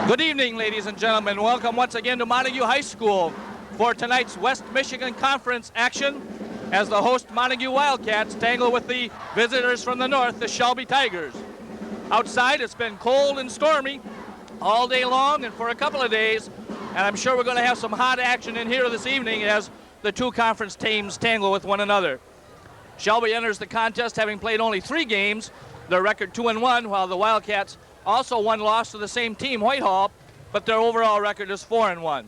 Good evening, ladies and gentlemen. Welcome once again to Montague High School for tonight's West Michigan Conference action as the host Montague Wildcats tangle with the visitors from the north, the Shelby Tigers. Outside, it's been cold and stormy all day long and for a couple of days, and I'm sure we're going to have some hot action in here this evening as the two conference teams tangle with one another. Shelby enters the contest having played only 3 games, their record 2-1, while the Wildcats also one loss to the same team, Whitehall, but their overall record is 4-1.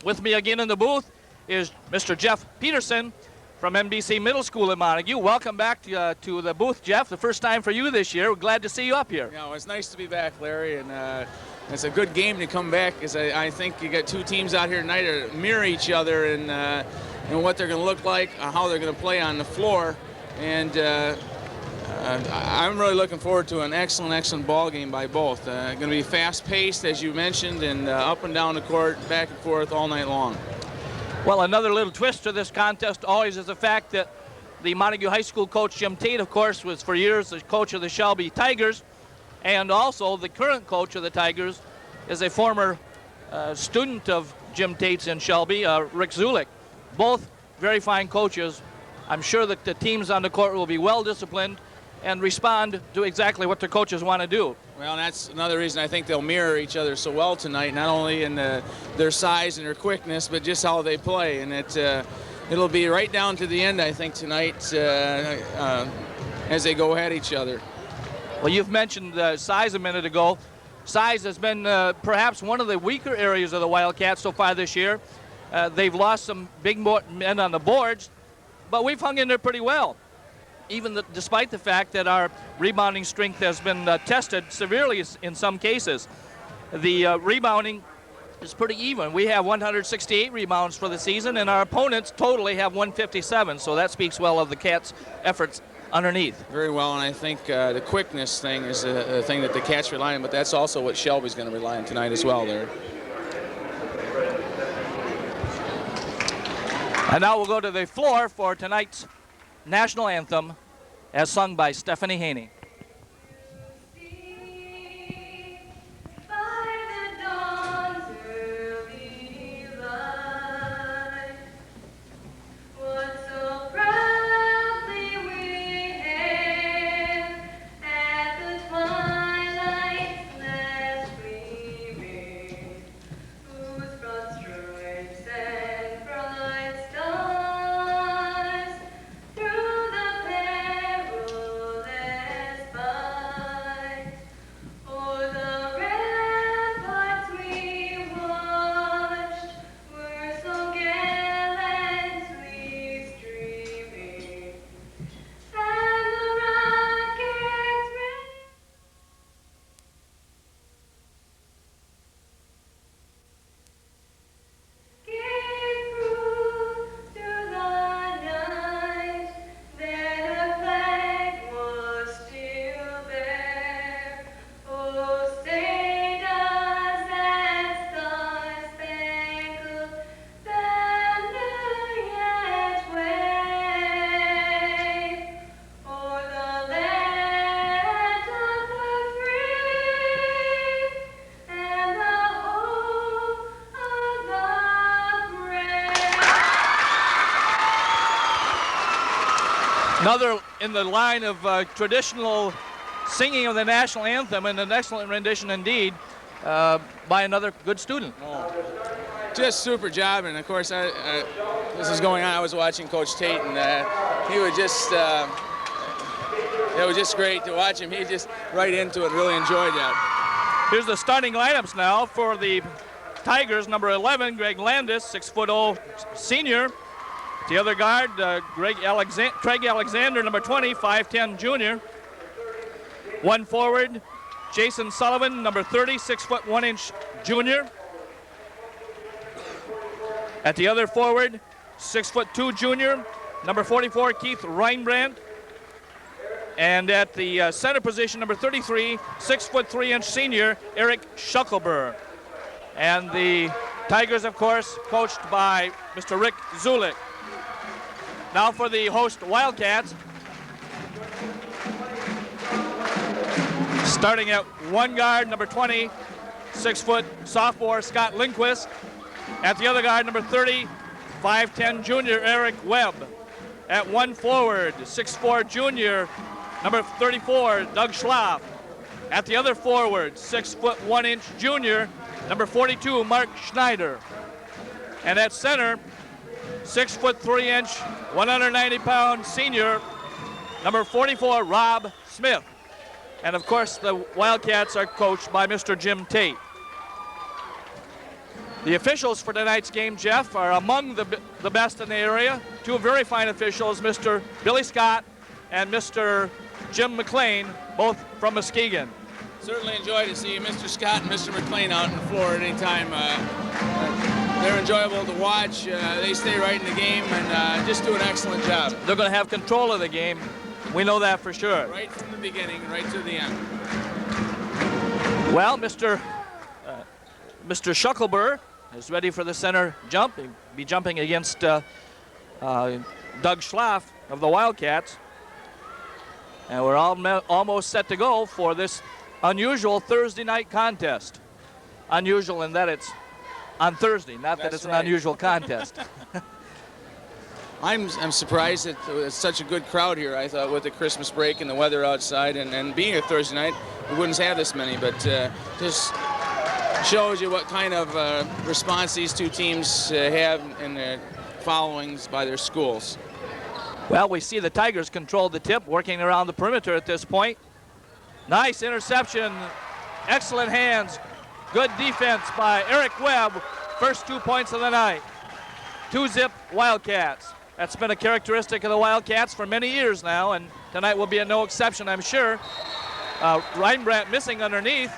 With me again in the booth is Mr. Jeff Peterson from MBC Middle School in Montague. Welcome back to the booth, Jeff. The first time for you this year. We're glad to see you up here. Yeah, well, it's nice to be back, Larry, and it's a good game to come back because I think you got two teams out here tonight that mirror each other and what they're going to look like, how they're going to play on the floor, and I'm really looking forward to an excellent ball game by both. Going to be fast-paced, as you mentioned, and up and down the court, back and forth all night long. Well, another little twist to this contest always is the fact that the Montague High School coach, Jim Tate, of course, was for years the coach of the Shelby Tigers, and also the current coach of the Tigers is a former student of Jim Tate's in Shelby, Rick Zulik. Both very fine coaches. I'm sure that the teams on the court will be well-disciplined and respond to exactly what their coaches want to do. Well, that's another reason I think they'll mirror each other so well tonight, not only in their size and their quickness, but just how they play. And it'll be right down to the end, I think, tonight as they go at each other. Well, you've mentioned size a minute ago. Size has been perhaps one of the weaker areas of the Wildcats so far this year. They've lost some big men on the boards, but we've hung in there pretty well. Even despite the fact that our rebounding strength has been tested severely in some cases. The rebounding is pretty even. We have 168 rebounds for the season, and our opponents totally have 157, so that speaks well of the Cats' efforts underneath. Very well, and I think the quickness thing is a thing that the Cats rely on, but that's also what Shelby's going to rely on tonight as well there. And now we'll go to the floor for tonight's national anthem as sung by Stephanie Haney. Another in the line of traditional singing of the national anthem, and an excellent rendition indeed by another good student. Oh, just super job, and of course, this is going on. I was watching Coach Tate, and he was just, it was just great to watch him. He just right into it, really enjoyed that. Here's the starting lineups now for the Tigers. Number 11, Greg Landis, 6'0" senior. The other guard, Craig Alexander, number 20, 5'10" junior. One forward, Jason Sullivan, number 30, 6'1" junior. At the other forward, 6'2" junior, number 44, Keith Reinbrandt. And at the center position, number 33, 6'3" senior, Eric Schuckelberg. And the Tigers, of course, coached by Mr. Rick Zulik. Now for the host Wildcats. Starting at one guard, number 20, 6-foot sophomore Scott Lindquist. At the other guard, number 30, 5'10" junior Eric Webb. At one forward, 6'4" junior, number 34, Doug Schlaff. At the other forward, 6' 1" junior, number 42, Mark Schneider. And at center, 6' 3" 190-pound senior, number 44, Rob Smith. And of course, the Wildcats are coached by Mr. Jim Tate. The officials for tonight's game, Jeff, are among the best in the area. Two very fine officials, Mr. Billy Scott and Mr. Jim McLean, both from Muskegon. Certainly enjoy to see Mr. Scott and Mr. McLean out on the floor at any time. They're enjoyable to watch. They stay right in the game and just do an excellent job. They're going to have control of the game. We know that for sure. Right from the beginning, right to the end. Well, Mr. Shuckleberg is ready for the center jump. He'll be jumping against Doug Schlaff of the Wildcats. And we're almost set to go for this unusual Thursday night contest. Unusual in that it's on Thursday, not that it's an unusual contest. I'm surprised that it's such a good crowd here. I thought with the Christmas break and the weather outside and being a Thursday night, we wouldn't have this many, but just shows you what kind of response these two teams have in their followings by their schools. Well, we see the Tigers control the tip, working around the perimeter at this point. Nice interception, excellent hands, good defense by Eric Webb. First 2 points of the night. 2-zip Wildcats. That's been a characteristic of the Wildcats for many years now, and tonight will be no exception, I'm sure. Reinbrandt missing underneath,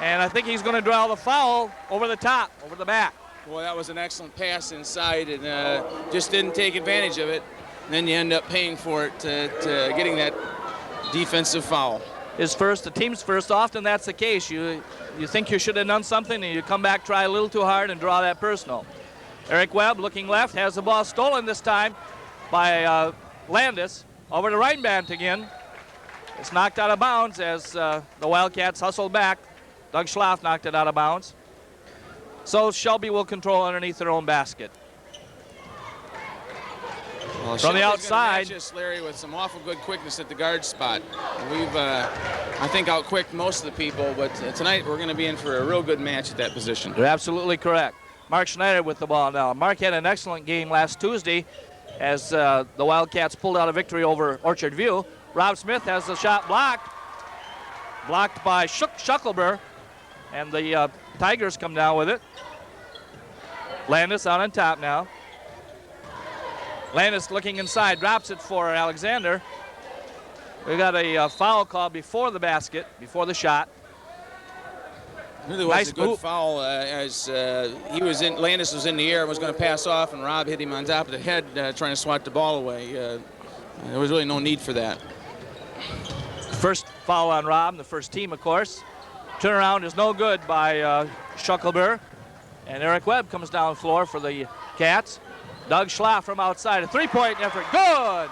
and I think he's going to draw the foul over the top, over the back. Well, that was an excellent pass inside, and just didn't take advantage of it. And then you end up paying for it to getting that defensive foul. His first, the team's first. Often that's the case. You think you should have done something, and you come back, try a little too hard, and draw that personal. Eric Webb looking left, has the ball stolen this time by Landis. Over to Reinbrandt again. It's knocked out of bounds as the Wildcats hustle back. Doug Schlaff knocked it out of bounds. So Shelby will control underneath their own basket. Well, from the outside, match us, Larry, with some awful good quickness at the guard spot. We've, I think, outquicked most of the people, but tonight we're going to be in for a real good match at that position. You're absolutely correct. Mark Schneider with the ball now. Mark had an excellent game last Tuesday as the Wildcats pulled out a victory over Orchard View. Rob Smith has the shot blocked by Shuckleberg, and the Tigers come down with it. Landis out on top now. Landis looking inside, drops it for Alexander. We got a foul call before the basket, before the shot. It really was a good foul as Landis was in the air and was going to pass off, and Rob hit him on top of the head trying to swat the ball away. There was really no need for that. First foul on Rob, the first team, of course. Turnaround is no good by Shuckleberg. And Eric Webb comes down the floor for the Cats. Doug Schlaff from outside, a three-point effort, good!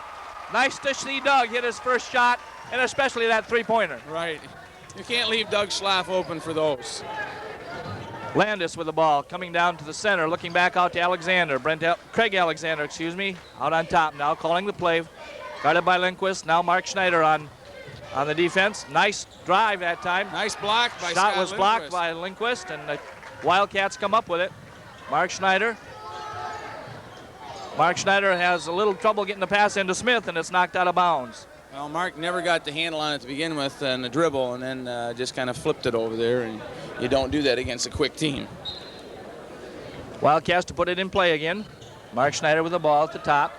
Nice to see Doug hit his first shot, and especially that three-pointer. Right. You can't leave Doug Schlaff open for those. Landis with the ball, coming down to the center, looking back out to Alexander. Craig Alexander, excuse me, out on top now, calling the play. Guarded by Lindquist. Now Mark Schneider on the defense. Nice drive that time. Nice block by Scott was blocked by Lindquist, and the Wildcats come up with it. Mark Schneider has a little trouble getting the pass into Smith, and it's knocked out of bounds. Well, Mark never got the handle on it to begin with and the dribble, and then just kind of flipped it over there, and you don't do that against a quick team. Wildcats to put it in play again. Mark Schneider with the ball at the top.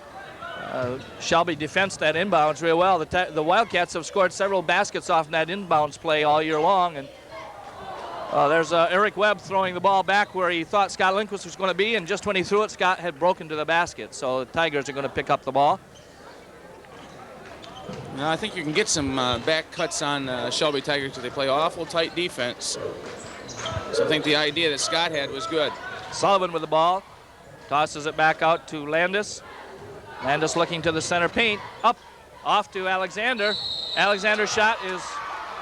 Shelby defends that inbounds real well. The Wildcats have scored several baskets off that inbounds play all year long, and there's Eric Webb throwing the ball back where he thought Scott Lindquist was going to be, and just when he threw it, Scott had broken to the basket. So the Tigers are going to pick up the ball. Now, I think you can get some back cuts on Shelby Tigers because they play awful tight defense. So I think the idea that Scott had was good. Sullivan with the ball. Tosses it back out to Landis. Landis looking to the center paint. Up, off to Alexander. Alexander's shot is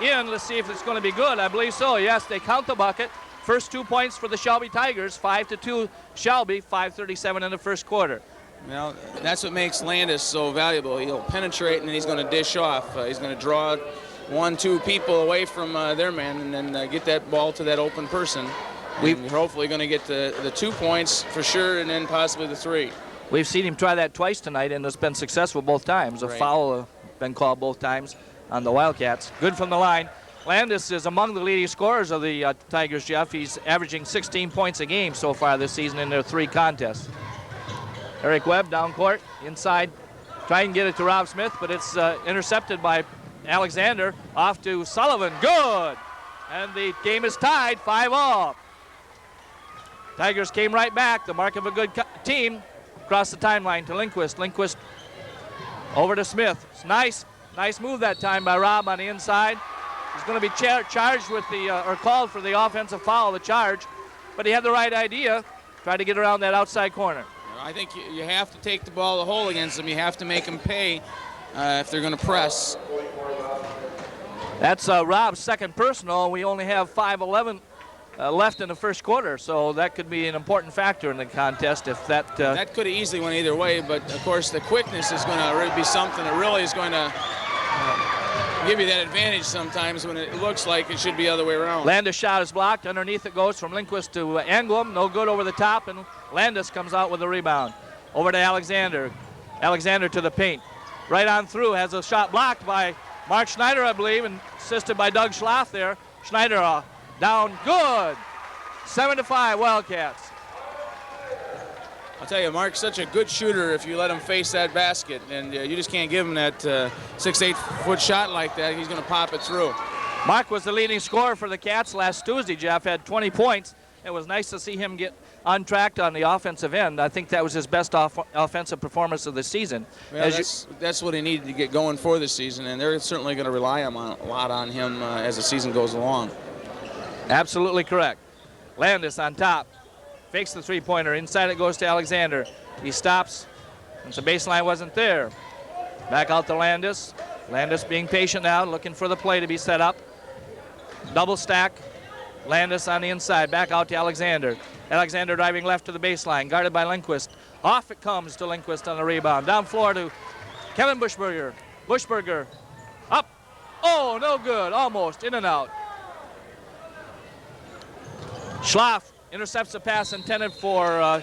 in. Let's see if it's going to be good. I believe so. Yes, they count the bucket. First 2 points for the Shelby Tigers, 5-2 Shelby, 5:37 in the first quarter. Well, that's what makes Landis so valuable. He'll penetrate and then he's going to dish off. He's going to draw 1-2 people away from their man and then get that ball to that open person. We're hopefully going to get the 2 points for sure and then possibly the 3. We've seen him try that twice tonight, and it's been successful both times. A foul been called both times on the Wildcats. Good from the line. Landis is among the leading scorers of the Tigers, Jeff. He's averaging 16 points a game so far this season in their 3 contests. Eric Webb down court, inside, trying to get it to Rob Smith, but it's intercepted by Alexander. Off to Sullivan. Good! And the game is tied, 5-all. Tigers came right back, the mark of a good team. Across the timeline to Lindquist. Lindquist over to Smith. It's nice move that time by Rob on the inside. He's going to be charged with or called for the offensive foul, the charge, but he had the right idea. Try to get around that outside corner. I think you have to take the ball to the hole against them. You have to make them pay if they're going to press. That's Rob's second personal. We only have 5:11 left in the first quarter, so that could be an important factor in the contest if that... that could have easily went either way, but of course the quickness is going to be something that really is going to give you that advantage sometimes when it looks like it should be the other way around. Landis' shot is blocked. Underneath it goes from Lindquist to Anglum. No good over the top, and Landis comes out with a rebound. Over to Alexander. Alexander to the paint. Right on through, has a shot blocked by Mark Schneider, I believe, and assisted by Doug Schlaff there. Schneider down, good. 7-5 Wildcats. I'll tell you, Mark's such a good shooter if you let him face that basket, and you just can't give him that 6-8 foot shot like that. He's going to pop it through. Mark was the leading scorer for the Cats last Tuesday, Jeff, had 20 points. It was nice to see him get untracked on the offensive end. I think that was his best offensive performance of the season. Well, that's what he needed to get going for this season, and they're certainly going to rely a lot on him as the season goes along. Absolutely correct. Landis on top. Fakes the three-pointer. Inside it goes to Alexander. He stops, and the baseline wasn't there. Back out to Landis. Landis being patient now, looking for the play to be set up. Double stack. Landis on the inside. Back out to Alexander. Alexander driving left to the baseline, guarded by Lindquist. Off it comes to Lindquist on the rebound. Down floor to Kevin Bushberger. Bushberger up. Oh, no good. Almost in and out. Schlaff intercepts the pass intended for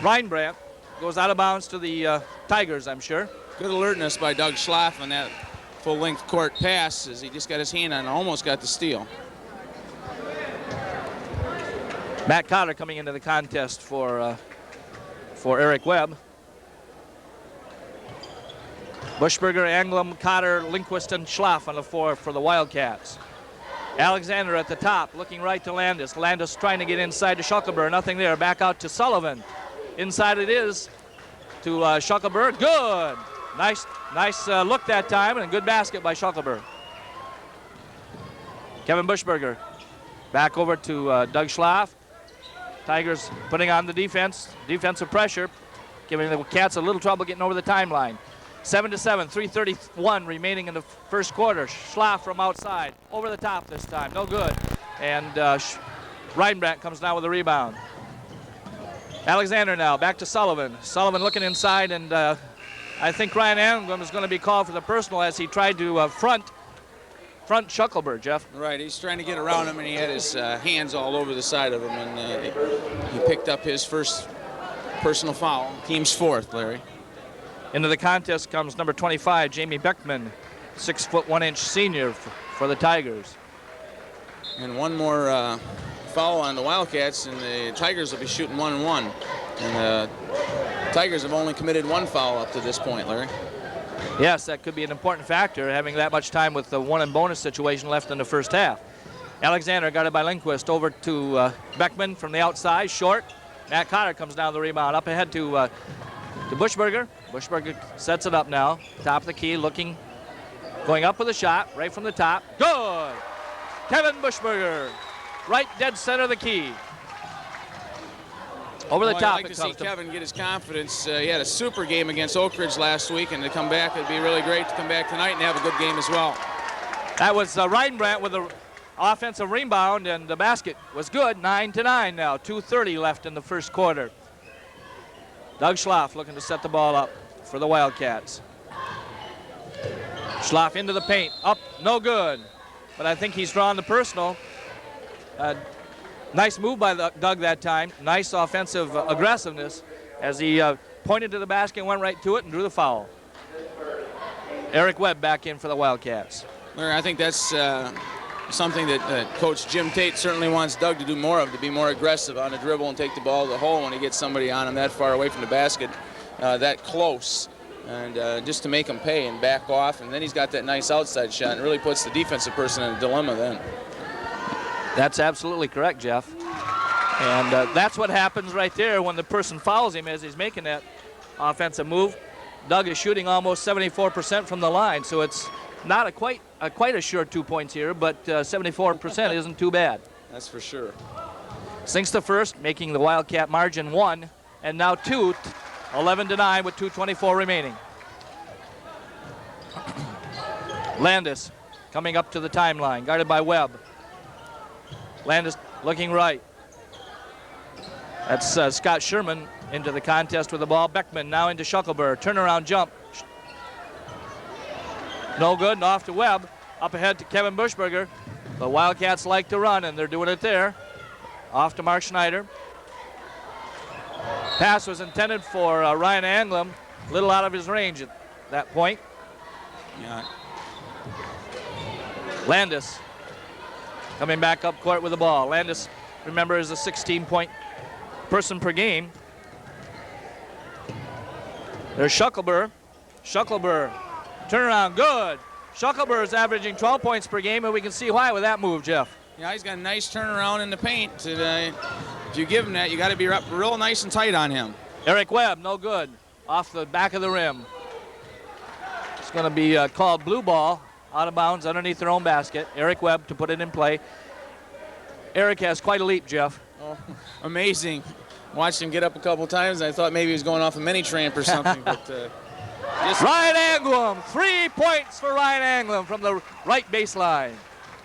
Reinbrandt. Goes out of bounds to the Tigers, I'm sure. Good alertness by Doug Schlaff on that full-length court pass as he just got his hand on and almost got the steal. Matt Cotter coming into the contest for Eric Webb. Bushberger, Anglum, Cotter, Lindquist, and Schlaff on the floor for the Wildcats. Alexander at the top, looking right to Landis. Landis trying to get inside to Schuckelberg. Nothing there. Back out to Sullivan. Inside it is to Schuckelberg. Good. Nice look that time, and a good basket by Schuckelberg. Kevin Bushberger back over to Doug Schlaff. Tigers putting on the defensive pressure, giving the Cats a little trouble getting over the timeline. 7-7, 3:31 remaining in the first quarter. Schlaff from outside, over the top this time, no good. And Reinbrandt comes down with a rebound. Alexander now, back to Sullivan. Sullivan looking inside, and I think Ryan Anglum is going to be called for the personal as he tried to front Schuckelberg, Jeff. Right, he's trying to get around him, and he had his hands all over the side of him, and he picked up his first personal foul. Team's fourth, Larry. Into the contest comes number 25, Jamie Beckman, 6'1" senior for the Tigers. And one more foul on the Wildcats, and the Tigers will be shooting 1-1. And the Tigers have only committed one foul up to this point, Larry. Yes, that could be an important factor, having that much time with the one and bonus situation left in the first half. Alexander guarded by Lindquist, over to Beckman from the outside, short. Matt Cotter comes down the rebound, up ahead to Bushberger. Bushberger sets it up now, top of the key, going up with a shot, right from the top. Good! Kevin Bushberger, right dead center of the key. Over the top. I'd like to see Kevin get his confidence. He had a super game against Oak Ridge last week, and to come back, it'd be really great to come back tonight and have a good game as well. That was Reidenbrandt with the offensive rebound, and the basket was good. 9-9 now. 2:30 left in the first quarter. Doug Schlaff looking to set the ball up for the Wildcats. Schlaff into the paint. Up, no good. But I think he's drawn the personal. Nice move by Doug that time. Nice offensive aggressiveness as he pointed to the basket and went right to it and drew the foul. Eric Webb back in for the Wildcats. Larry, I think that's something that Coach Jim Tate certainly wants Doug to do more of, to be more aggressive on the dribble and take the ball to the hole when he gets somebody on him that far away from the basket, that close, and just to make him pay and back off. And then he's got that nice outside shot and really puts the defensive person in a dilemma then. That's absolutely correct, Jeff. And that's what happens right there when the person fouls him as he's making that offensive move. Doug is shooting almost 74% from the line, so it's not quite a sure 2 points here, but 74% isn't too bad. That's for sure. Sinks the first, making the Wildcat margin 1, and now 2, 11-9 with 2:24 remaining. Landis coming up to the timeline, guarded by Webb. Landis looking right. That's Scott Sherman into the contest with the ball. Beckman now into Shuckleberg. Turnaround jump. No good, and off to Webb. Up ahead to Kevin Bushberger. The Wildcats like to run, and they're doing it there. Off to Mark Schneider. Pass was intended for Ryan Anglem. A little out of his range at that point. Yeah. Landis coming back up court with the ball. Landis, remember, is a 16-point person per game. There's Shuckleberg. Shuckleberg, turnaround, good. Shuckleberg is averaging 12 points per game, and we can see why with that move, Jeff. Yeah, he's got a nice turnaround in the paint. If you give him that, you got to be real nice and tight on him. Eric Webb, no good. Off the back of the rim. It's going to be called blue ball, out of bounds underneath their own basket. Eric Webb to put it in play. Eric has quite a leap, Jeff. Oh, amazing. Watched him get up a couple times, and I thought maybe he was going off a mini tramp or something. But Ryan Anglem, 3 points for Ryan Anglem from the right baseline.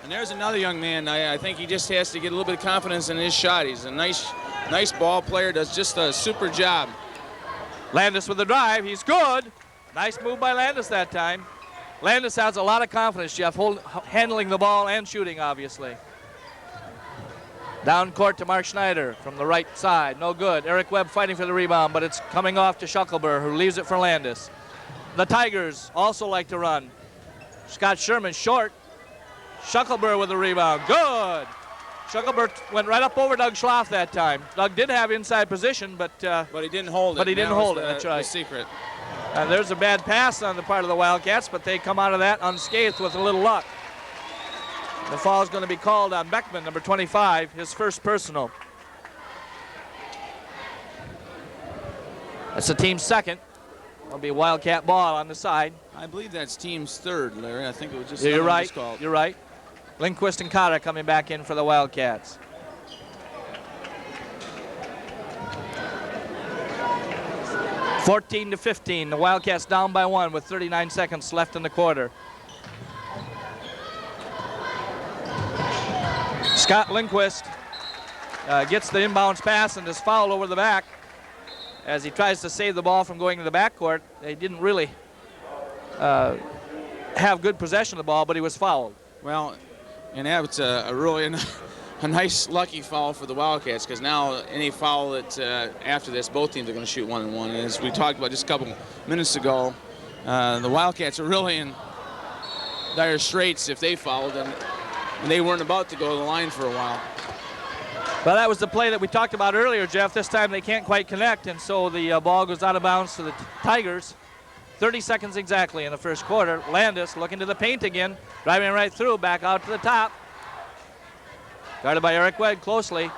And there's another young man. I think he just has to get a little bit of confidence in his shot. He's a nice ball player, does just a super job. Landis with the drive, he's good. Nice move by Landis that time. Landis has a lot of confidence, Jeff, handling the ball and shooting, obviously. Down court to Mark Schneider from the right side, no good. Eric Webb fighting for the rebound, but it's coming off to Shuckleberg, who leaves it for Landis. The Tigers also like to run. Scott Sherman short. Shuckleberg with the rebound, good. Shuckleberg went right up over Doug Schlaff that time. Doug did have inside position, but he didn't hold it. But he didn't hold it, that's right. The secret. There's a bad pass on the part of the Wildcats, but they come out of that unscathed with a little luck. The foul is going to be called on Beckman, number 25, his first personal. That's the team's second. It'll be Wildcat ball on the side. I believe that's team's third, Larry. I think it was just You're right. called. You're right. Lindquist and Cotter coming back in for the Wildcats. (14-15). The Wildcats down by 1 with 39 seconds left in the quarter. Scott Lindquist gets the inbounds pass and is fouled over the back as he tries to save the ball from going to the backcourt. They didn't really have good possession of the ball, but he was fouled. Well, and that's a really a nice lucky foul for the Wildcats, because now any foul that after this, both teams are going to shoot 1 and 1. And as we talked about just a couple minutes ago, the Wildcats are really in dire straits if they fouled, and they weren't about to go to the line for a while. Well, that was the play that we talked about earlier, Jeff. This time they can't quite connect, and so the ball goes out of bounds to the Tigers. 30 seconds exactly in the first quarter. Landis looking to the paint again, driving right through, back out to the top. Guarded by Eric Webb closely.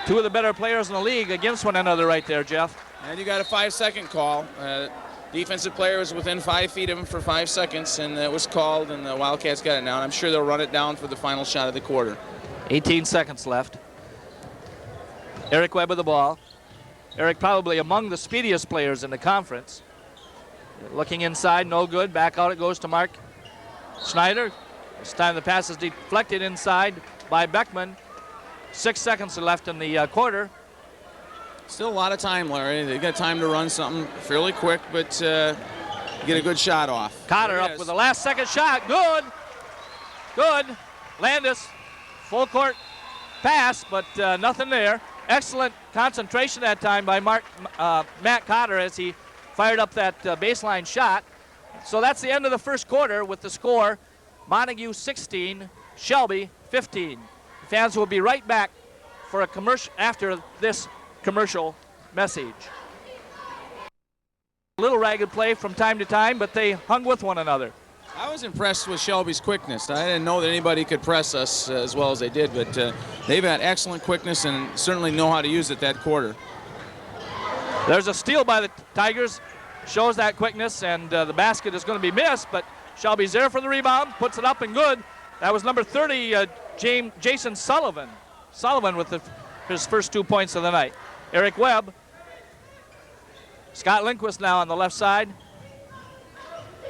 Two of the better players in the league against one another right there, Jeff. And you got a 5-second call. Defensive player was within 5 feet of him for 5 seconds, and it was called, and the Wildcats got it now. And I'm sure they'll run it down for the final shot of the quarter. 18 seconds left. Eric Webb with the ball. Eric probably among the speediest players in the conference. Looking inside, no good. Back out it goes to Mark Schneider. This time the pass is deflected inside by Beckman. 6 seconds left in the quarter. Still a lot of time, Larry. They got time to run something fairly quick, but get a good shot off. Cotter up with the last second shot. Good. Good. Landis, full court pass, but nothing there. Excellent concentration that time by Matt Cotter as he fired up that baseline shot. So that's the end of the first quarter with the score Montague 16, Shelby 15. Fans will be right back for a commercial after this commercial message. A little ragged play from time to time, but they hung with one another. I was impressed with Shelby's quickness. I didn't know that anybody could press us as well as they did, but they've had excellent quickness and certainly know how to use it that quarter. There's a steal by the Tigers, shows that quickness, and the basket is going to be missed, but Shelby's there for the rebound, puts it up and good. That was number 30, Jason Sullivan. Sullivan with his first 2 points of the night. Eric Webb. Scott Lindquist now on the left side.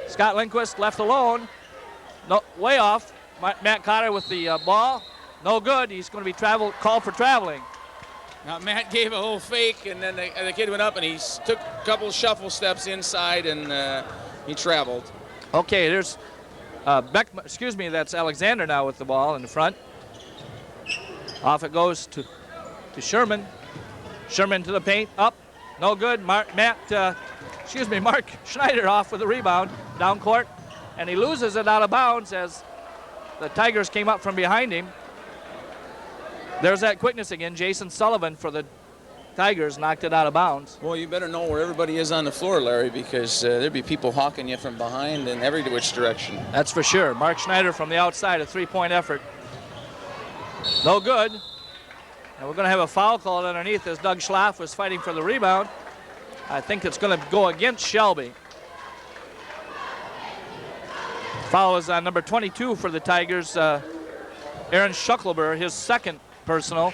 Scott Lindquist left alone. No, way off. Matt Cotter with the ball. No good. He's going to be called for traveling. Now Matt gave a little fake, and then the kid went up and he took a couple shuffle steps inside, and he traveled. Okay, there's Beckman. Excuse me, that's Alexander now with the ball in the front. Off it goes to Sherman. Sherman to the paint. Up. No good. Mark Schneider off with the rebound down court, and he loses it out of bounds as the Tigers came up from behind him. There's that quickness again. Jason Sullivan for the Tigers knocked it out of bounds. Well, you better know where everybody is on the floor, Larry, because there'd be people hawking you from behind in every which direction. That's for sure. Mark Schneider from the outside, a three-point effort. No good. And we're going to have a foul called underneath as Doug Schlaff was fighting for the rebound. I think it's going to go against Shelby. Foul is on number 22 for the Tigers, Aaron Schuckelber, his second personal.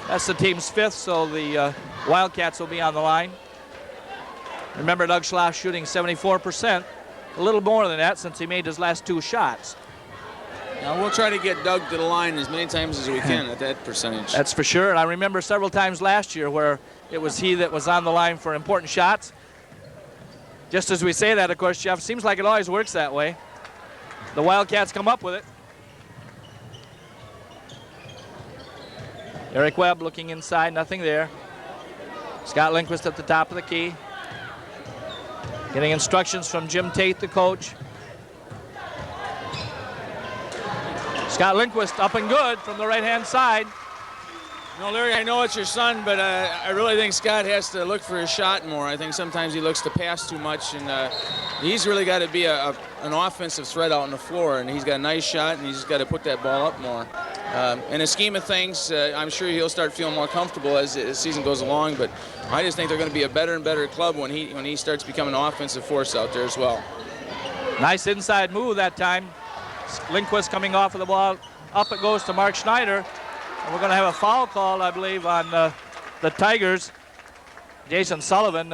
That's the team's fifth, so the Wildcats will be on the line. Remember, Doug Schlaff shooting 74%, a little more than that since he made his last 2 shots. Now we'll try to get Doug to the line as many times as we can at that percentage. That's for sure. And I remember several times last year where it was he that was on the line for important shots. Just as we say that, of course, Jeff, seems like it always works that way. The Wildcats come up with it. Eric Webb looking inside, nothing there. Scott Lindquist at the top of the key. Getting instructions from Jim Tate, the coach. Scott Lindquist up and good from the right-hand side. You know, Larry, I know it's your son, but I really think Scott has to look for his shot more. I think sometimes he looks to pass too much, and he's really got to be an offensive threat out on the floor, and he's got a nice shot, and he's just got to put that ball up more. In the scheme of things, I'm sure he'll start feeling more comfortable as the season goes along, but I just think they're going to be a better and better club when he starts becoming an offensive force out there as well. Nice inside move that time. Lindquist coming off of the ball. Up it goes to Mark Schneider. And we're going to have a foul call, I believe, on the Tigers. Jason Sullivan.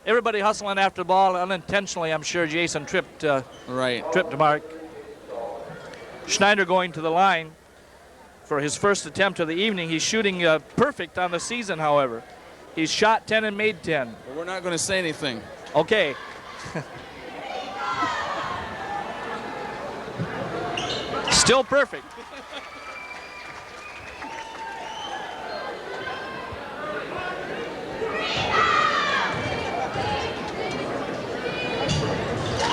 Everybody hustling after the ball unintentionally. I'm sure Jason tripped Mark. Schneider going to the line for his first attempt of the evening. He's shooting perfect on the season, however. He's shot 10 and made 10. Well, we're not going to say anything. Okay. Still perfect.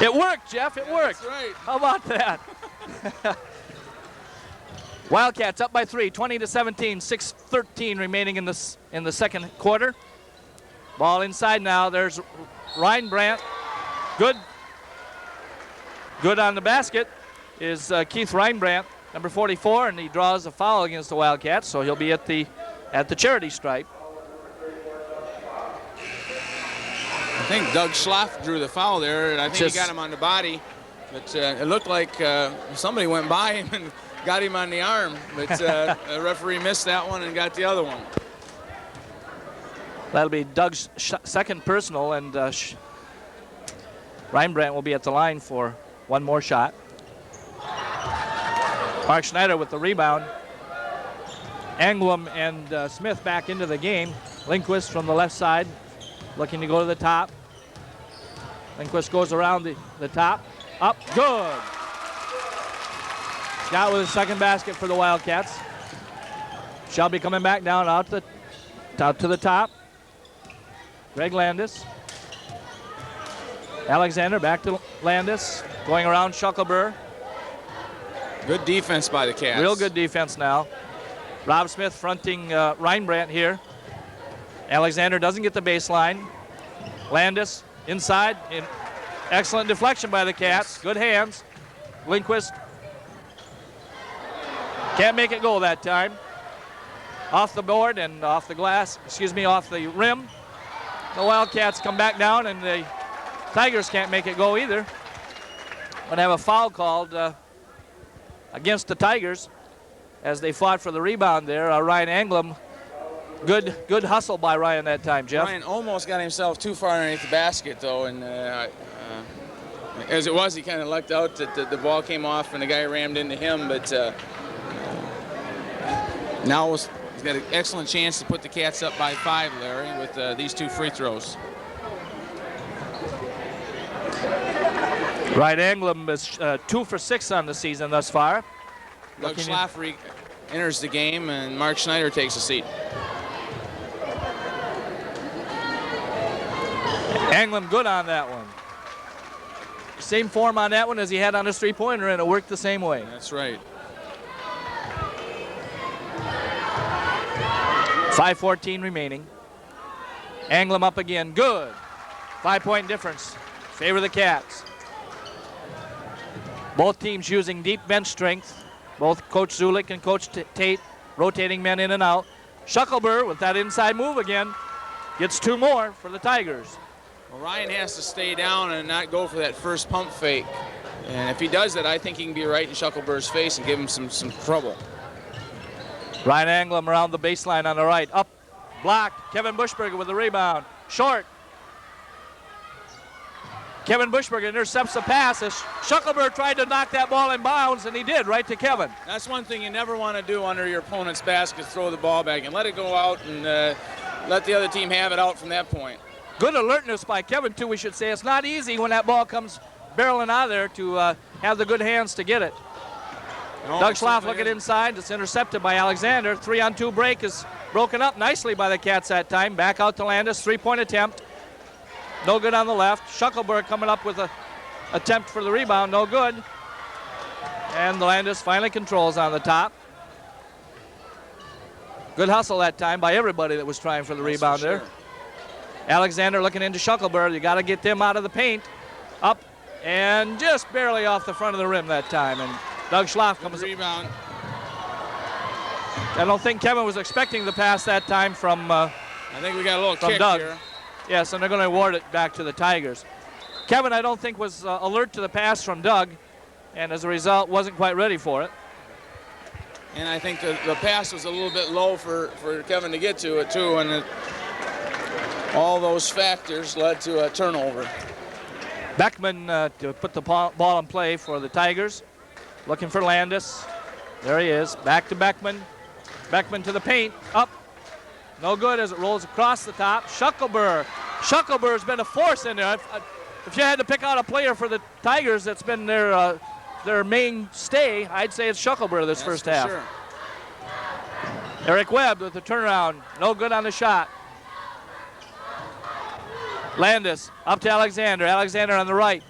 It worked, Jeff. It worked. That's right. How about that? Wildcats up by 3, 20-17, 6:13 remaining in the second quarter. Ball inside now. There's Reinbrandt. Good on the basket is Keith Reinbrandt, number 44, and he draws a foul against the Wildcats, so he'll be at the charity stripe. I think Doug Schlaff drew the foul there, and I think he got him on the body. But it looked like somebody went by him and got him on the arm. But the referee missed that one and got the other one. That'll be Doug's second personal, and Reinbrandt will be at the line for one more shot. Mark Schneider with the rebound. Anglem and Smith back into the game. Lindquist from the left side looking to go to the top. Lindquist goes around the top. Up, good. Scott with his second basket for the Wildcats. Shelby coming back down out to the top. Greg Landis. Alexander back to Landis. Going around Shuckleberg. Good defense by the Cats. Real good defense now. Rob Smith fronting Reinbrandt here. Alexander doesn't get the baseline. Landis inside. Excellent deflection by the Cats. Good hands. Lindquist can't make it go that time. Off the board and off the glass, off the rim. The Wildcats come back down and the Tigers can't make it go either. Gonna have a foul called against the Tigers as they fought for the rebound there. Ryan Anglem, good hustle by Ryan that time, Jeff. Ryan almost got himself too far underneath the basket though, and as it was, he kind of lucked out that the ball came off and the guy rammed into him, but now he's got an excellent chance to put the Cats up by 5, Larry, with these 2 free throws. Ryan Anglem is 2 for 6 on the season thus far. Doug Schlaffer enters the game, and Mark Schneider takes a seat. Anglem good on that one. Same form on that one as he had on his three-pointer, and it worked the same way. That's right. 5:14 remaining. Anglem up again, good. 5-point difference, favor the Cats. Both teams using deep bench strength. Both Coach Zulik and Coach Tate rotating men in and out. Shuckleberg with that inside move again. Gets 2 more for the Tigers. Well, Ryan has to stay down and not go for that first pump fake. And if he does that, I think he can be right in Shuckleberg's face and give him some trouble. Ryan Anglem around the baseline on the right. Up, blocked. Kevin Bushberger with the rebound. Short. Kevin Bushberger intercepts the pass as Shuckleberg tried to knock that ball in bounds, and he did, right to Kevin. That's one thing you never want to do under your opponent's basket, throw the ball back and let it go out and let the other team have it out from that point. Good alertness by Kevin, too, we should say. It's not easy when that ball comes barreling out of there to have the good hands to get it. No, Doug Schlaff looking inside. It's intercepted by Alexander. 3-on-2 break is broken up nicely by the Cats that time. Back out to Landis. 3-point attempt. No good on the left. Shuckleberg coming up with an attempt for the rebound. No good. And Landis finally controls on the top. Good hustle that time by everybody that was trying for the rebound there. Alexander looking into Shuckleberg. You got to get them out of the paint. Up and just barely off the front of the rim that time. And Doug Schlaff comes rebound. I don't think Kevin was expecting the pass that time from I think we got a little kick Doug. here. Yes, and they're going to award it back to the Tigers. Kevin, I don't think, was alert to the pass from Doug, and as a result, wasn't quite ready for it. And I think the pass was a little bit low for Kevin to get to it, too, and all those factors led to a turnover. Beckman to put the ball in play for the Tigers. Looking for Landis. There he is. Back to Beckman. Beckman to the paint. Up. No good as it rolls across the top. Shuckleberg. Shuckleberg's been a force in there. If you had to pick out a player for the Tigers that's been their mainstay, I'd say it's Shuckleberg this first half. Sure. Eric Webb with the turnaround. No good on the shot. Landis up to Alexander. Alexander on the right.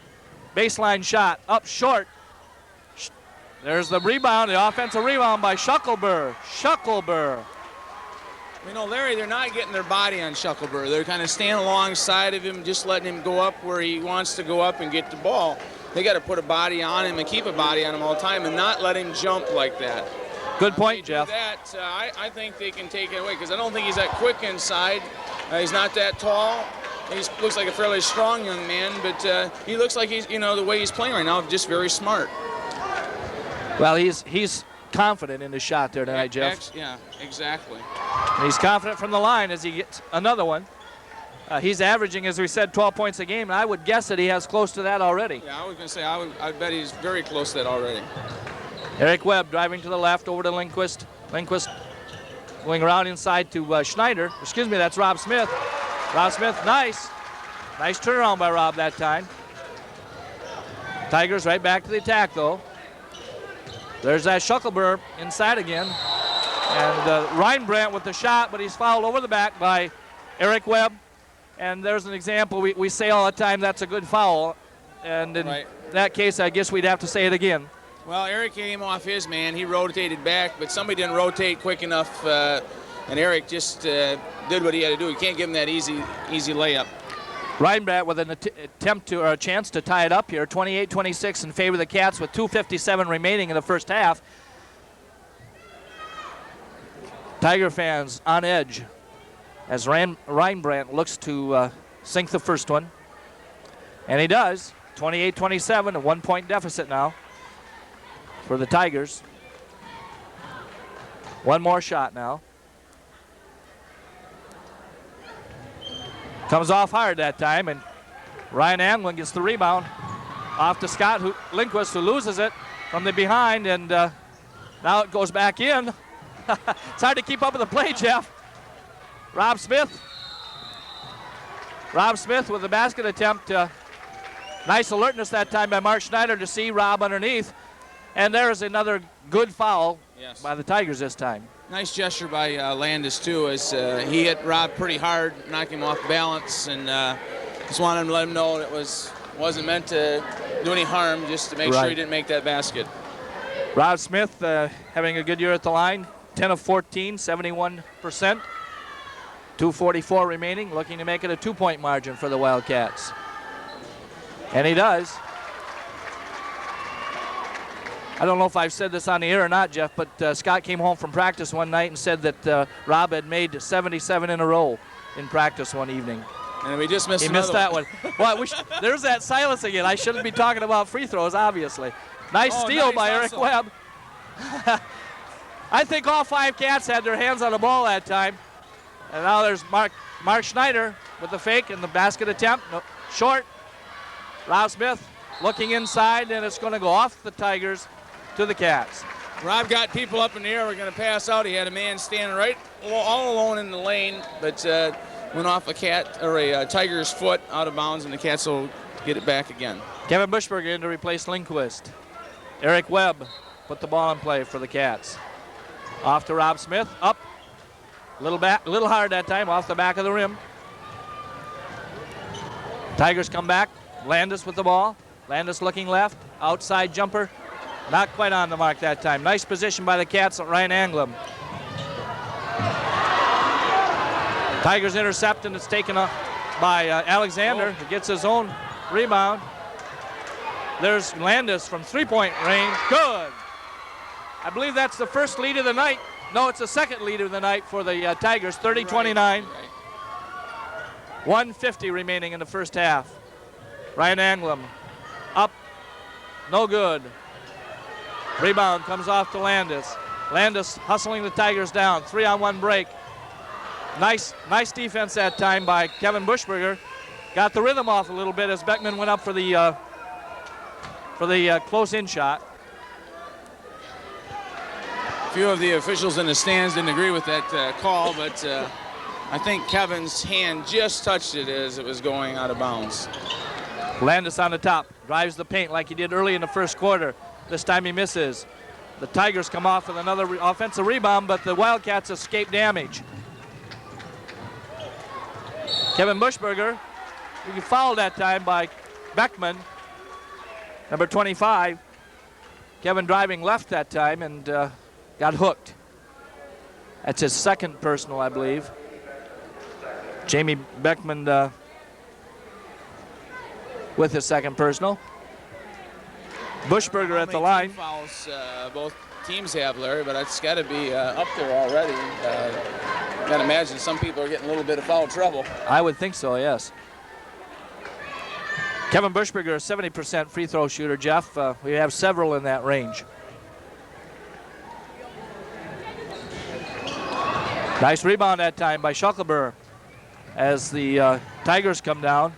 Baseline shot. Up short. There's the rebound, the offensive rebound by Shuckleberg. Shuckleberg. You know, Larry, they're not getting their body on Shuckleberg. They're kind of standing alongside of him, just letting him go up where he wants to go up and get the ball. They got to put a body on him and keep a body on him all the time and not let him jump like that. Good point, Jeff. That, I think they can take it away because I don't think he's that quick inside. He's not that tall. He looks like a fairly strong young man, but he looks like he's, the way he's playing right now, just very smart. Well, he's confident in his shot there tonight, Jeff. Yeah, exactly. And he's confident from the line as he gets another one. He's averaging, as we said, 12 points a game, and I would guess that he has close to that already. Yeah, I was going to say, I bet he's very close to that already. Eric Webb driving to the left over to Lindquist. Lindquist going around inside to Schneider. Excuse me, that's Rob Smith. Rob Smith, nice. Nice turnaround by Rob that time. Tigers right back to the attack, though. There's that Shuckleberg inside again. And Reinbrandt with the shot, but he's fouled over the back by Eric Webb. And there's an example. We say all the time that's a good foul. And in that case, I guess we'd have to say it again. Well, Eric came off his man. He rotated back, but somebody didn't rotate quick enough. And Eric just did what he had to do. You can't give him that easy layup. Reinbrandt with an attempt to, or a chance to tie it up here. 28-26 in favor of the Cats with 2:57 remaining in the first half. Tiger fans on edge as Reinbrandt looks to sink the first one. And he does. 28-27, a 1-point deficit now for the Tigers. One more shot now. Comes off hard that time, and Ryan Anglin gets the rebound off to Scott Lindquist, who loses it from the behind, and now it goes back in. It's hard to keep up with the play, Jeff. Rob Smith with the basket attempt. Nice alertness that time by Mark Schneider to see Rob underneath. And there's another good foul by the Tigers this time. Nice gesture by Landis, too, as he hit Rob pretty hard, knocked him off balance, and just wanted to let him know it wasn't meant to do any harm, just to make sure he didn't make that basket. Rob Smith having a good year at the line, 10 of 14, 71%. 2:44 remaining, looking to make it a 2-point margin for the Wildcats. And he does. I don't know if I've said this on the air or not, Jeff, but Scott came home from practice one night and said that Rob had made 77 in a row in practice one evening. And we just missed that one. Well, there's that silence again. I shouldn't be talking about free throws, obviously. Nice steal by Eric Webb. I think all 5 Cats had their hands on the ball that time. And now there's Mark Schneider with the fake and the basket attempt. No, short. Rob Smith looking inside, and it's going to go off the Tigers to the Cats. Rob got people up in the air. We're going to pass out. He had a man standing right all alone in the lane, but went off a Tiger's foot out of bounds, and the Cats will get it back again. Kevin Bushberger in to replace Lindquist. Eric Webb put the ball in play for the Cats. Off to Rob Smith, up. A little hard that time, off the back of the rim. Tigers come back. Landis with the ball. Landis looking left. Outside jumper. Not quite on the mark that time. Nice position by the Cats at Ryan Anglin. Tigers intercept, and it's taken up by Alexander, who gets his own rebound. There's Landis from three-point range. Good. I believe that's the first lead of the night. No, it's the second lead of the night for the Tigers, 30-29. 1:50 remaining in the first half. Ryan Anglin up, no good. Rebound comes off to Landis. Landis hustling the Tigers down. 3-on-1 break. Nice defense that time by Kevin Bushberger. Got the rhythm off a little bit as Beckman went up for the close-in shot. A few of the officials in the stands didn't agree with that call, but I think Kevin's hand just touched it as it was going out of bounds. Landis on the top, drives the paint like he did early in the first quarter. This time he misses. The Tigers come off with another offensive rebound, but the Wildcats escape damage. Kevin Bushberger, he fouled that time by Beckman, number 25. Kevin driving left that time and got hooked. That's his second personal, I believe. Jamie Beckman with his second personal. Bushberger at the line. Fouls both teams have, Larry, but it's got to be up there already. Got to imagine some people are getting a little bit of foul trouble. I would think so, yes. Kevin Bushberger, a 70% free throw shooter, Jeff. We have several in that range. Nice rebound that time by Shuckleberg as the Tigers come down.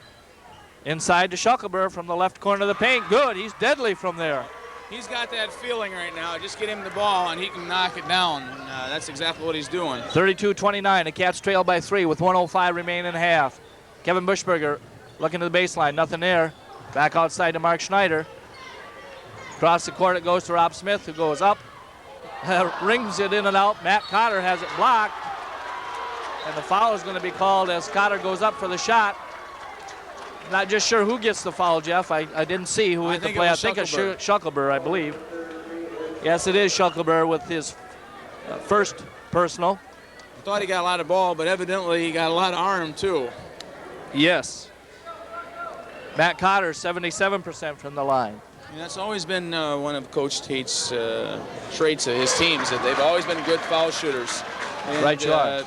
Inside to Shuckleberg from the left corner of the paint. Good, he's deadly from there. He's got that feeling right now. Just get him the ball and he can knock it down. And, that's exactly what he's doing. 32-29. The Cats trail by 3 with 1:05 remaining in the half. Kevin Bushberger looking to the baseline. Nothing there. Back outside to Mark Schneider. Across the court it goes to Rob Smith, who goes up. Rings it in and out. Matt Cotter has it blocked. And the foul is going to be called as Cotter goes up for the shot. Not just sure who gets the foul, Jeff. I didn't see who hit the play. I think it's Shuckelber, I believe. Yes, it is Shuckelber with his first personal. I thought he got a lot of ball, but evidently he got a lot of arm, too. Yes. Matt Cotter, 77% from the line. And that's always been one of Coach Tate's traits of his teams, that they've always been good foul shooters. And, right, you are.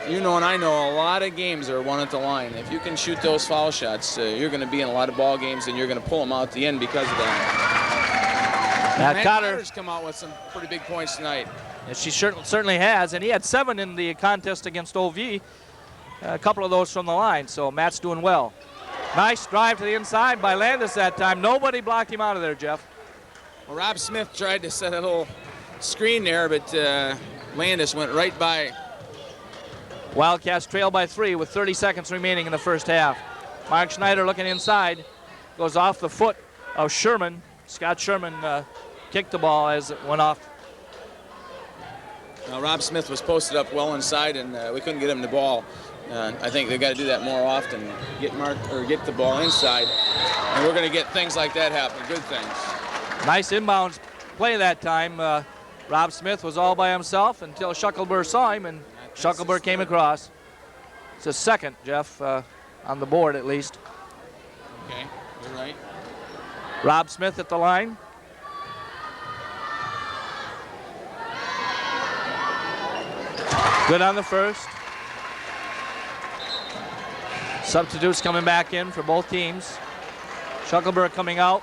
You know, and I know, a lot of games are won at the line. If you can shoot those foul shots, you're going to be in a lot of ball games, and you're going to pull them out at the end because of that. Matt Cotter's come out with some pretty big points tonight. And she certainly has, and he had 7 in the contest against OV. A couple of those from the line, so Matt's doing well. Nice drive to the inside by Landis that time. Nobody blocked him out of there, Jeff. Well, Rob Smith tried to set a little screen there, but Landis went right by. Wildcats trail by 3 with 30 seconds remaining in the first half. Mark Schneider looking inside. Goes off the foot of Sherman. Scott Sherman kicked the ball as it went off. Now, Rob Smith was posted up well inside, and we couldn't get him the ball. I think they've got to do that more often. Get the ball inside, and we're going to get things like that happen. Good things. Nice inbounds play that time. Rob Smith was all by himself until Shuckelber saw him, and Shuckelber came across. It's a second, Jeff, on the board at least. Okay, you're right. Rob Smith at the line. Good on the first. Substitutes coming back in for both teams. Shuckelber coming out.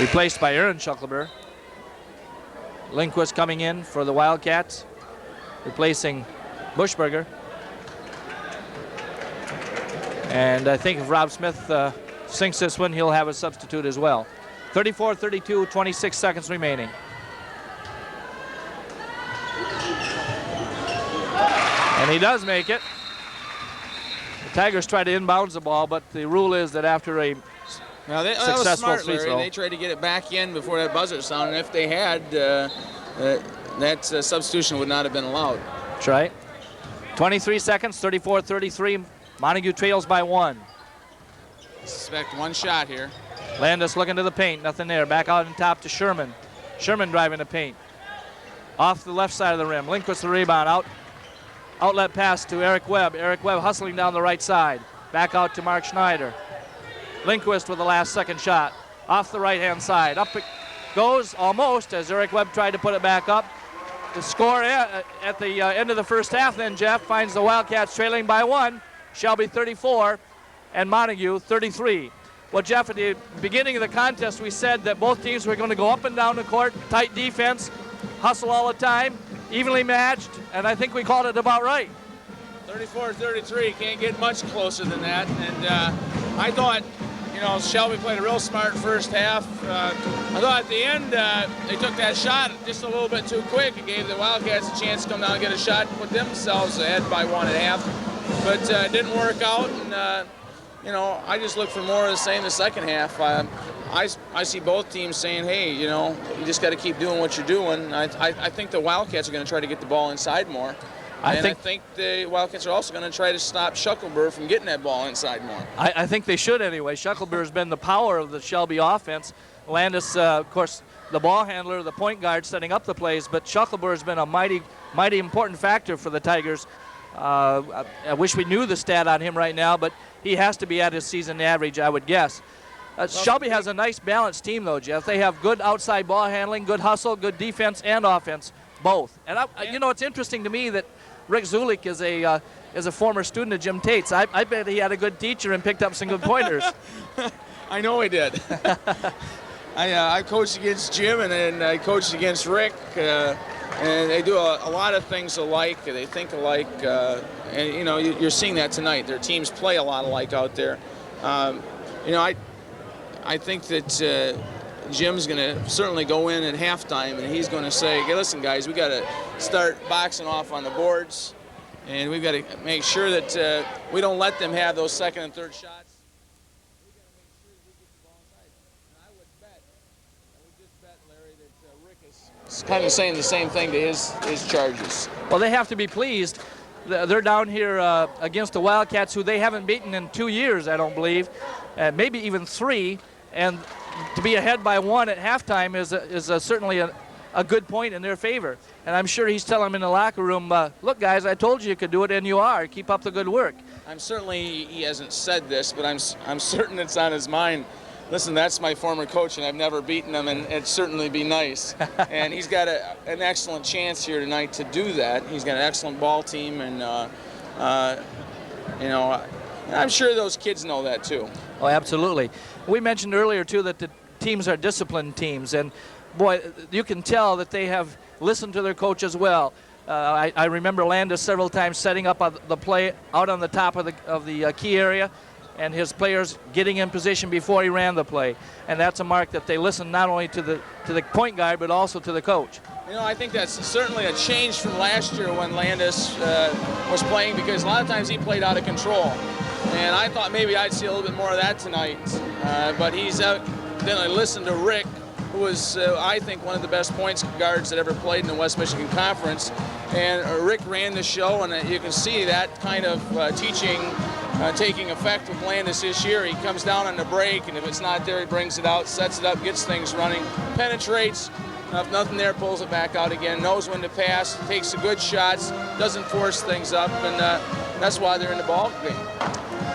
Replaced by Aaron Shuckelber. Lindquist coming in for the Wildcats, replacing Bushberger. And I think if Rob Smith sinks this one, he'll have a substitute as well. 34-32, 26 seconds remaining. And he does make it. The Tigers try to inbounds the ball, but the rule is that after a successful free throw, they tried to get it back in before that buzzer sound, and if they had, that substitution would not have been allowed. That's right. 23 seconds, 34-33. Montague trails by 1. I suspect one shot here. Landis looking to the paint, nothing there. Back out on top to Sherman. Sherman driving the paint. Off the left side of the rim. Lindquist the rebound. Outlet pass to Eric Webb. Eric Webb hustling down the right side. Back out to Mark Schneider. Lindquist with the last second shot. Off the right-hand side. Up it goes almost as Eric Webb tried to put it back up. The score at the end of the first half then, Jeff, finds the Wildcats trailing by 1. Shelby 34 and Montague 33. Well, Jeff, at the beginning of the contest, we said that both teams were going to go up and down the court, tight defense, hustle all the time, evenly matched, and I think we called it about right. 34-33, can't get much closer than that. And I thought, Shelby played a real smart first half. I thought at the end they took that shot just a little bit too quick. It gave the Wildcats a chance to come down and get a shot and put themselves ahead by 1.5. But it didn't work out, and I just look for more of the same the second half. I see both teams saying, hey, you just got to keep doing what you're doing. I think the Wildcats are going to try to get the ball inside more. I think the Wildcats are also going to try to stop Shuckelber from getting that ball inside more. I think they should anyway. Shuckelber has been the power of the Shelby offense. Landis, of course, the ball handler, the point guard setting up the plays, but Shuckelber has been a mighty, mighty important factor for the Tigers. I wish we knew the stat on him right now, but he has to be at his season average, I would guess. Shelby has a nice balanced team, though, Jeff. They have good outside ball handling, good hustle, good defense, and offense, both. And it's interesting to me that Rick Zulik is a former student of Jim Tate's. I bet he had a good teacher and picked up some good pointers. I know he did. I coached against Jim, and then I coached against Rick. And they do a lot of things alike. They think alike. And you're seeing that tonight. Their teams play a lot alike out there. You know, I think that Jim's going to certainly go in at halftime, and he's going to say, "Hey, listen, guys, we got to start boxing off on the boards, and we've got to make sure that we don't let them have those second and third shots. We got to make sure we get the ball inside." And I would bet, and we just bet, Larry, that Rick is kind of saying the same thing to his Chargers. Well, they have to be pleased. They're down here against the Wildcats, who they haven't beaten in 2 years, I don't believe, maybe even 3. And to be ahead by 1 at halftime is certainly a good point in their favor. And I'm sure he's telling them in the locker room, look, guys, I told you could do it, and you are. Keep up the good work. I'm certainly, he hasn't said this, but I'm certain it's on his mind. Listen, that's my former coach, and I've never beaten him, and it'd certainly be nice. And he's got an excellent chance here tonight to do that. He's got an excellent ball team, and you know, I'm sure those kids know that too. Oh, absolutely. We mentioned earlier too that the teams are disciplined teams, and boy, you can tell that they have listened to their coach as well. I remember Landis several times setting up the play out on the top of the key area, and his players getting in position before he ran the play. And that's a mark that they listen not only to the point guard, but also to the coach. You know, I think that's certainly a change from last year when Landis was playing, because a lot of times he played out of control. And I thought maybe I'd see a little bit more of that tonight. But he's out. Then I listened to Rick, who was, I think, one of the best points guards that ever played in the West Michigan Conference. And Rick ran the show, and you can see that kind of taking effect with Landis this year. He comes down on the break, and if it's not there, he brings it out, sets it up, gets things running, penetrates. If nothing there, pulls it back out again, knows when to pass, takes the good shots, doesn't force things up, and that's why they're in the ball game.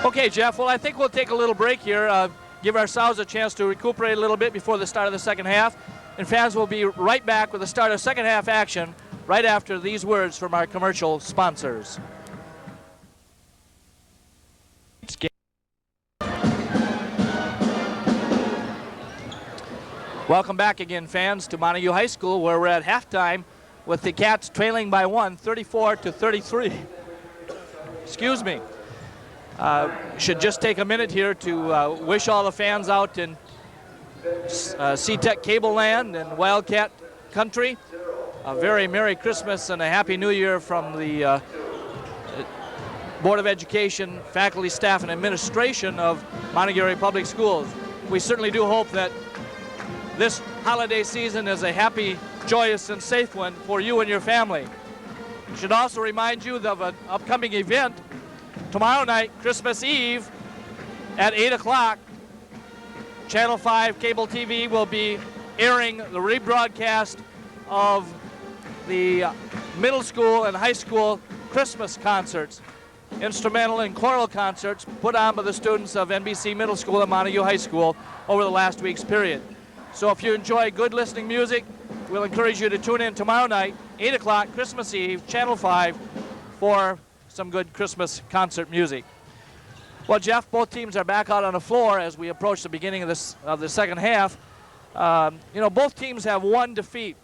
Okay, Jeff, well, I think we'll take a little break here, give ourselves a chance to recuperate a little bit before the start of the second half, and fans will be right back with the start of second half action right after these words from our commercial sponsors. Welcome back again, fans, to Montague High School, where we're at halftime with the Cats trailing by 1, 34-33. Excuse me. Should just take a minute here to wish all the fans out in C-Tech Cable Land and Wildcat Country a very Merry Christmas and a Happy New Year from the Board of Education, faculty, staff, and administration of Montague Public Schools. We certainly do hope that this holiday season is a happy, joyous, and safe one for you and your family. I should also remind you of an upcoming event tomorrow night, Christmas Eve, at 8 o'clock. Channel 5 Cable TV will be airing the rebroadcast of the middle school and high school Christmas concerts, instrumental and choral concerts put on by the students of NBC Middle School and Montague High School over the last week's period. So if you enjoy good listening music, we'll encourage you to tune in tomorrow night, 8 o'clock, Christmas Eve, Channel 5, for some good Christmas concert music. Well, Jeff, both teams are back out on the floor as we approach the beginning of the second half. You know, both teams have one defeat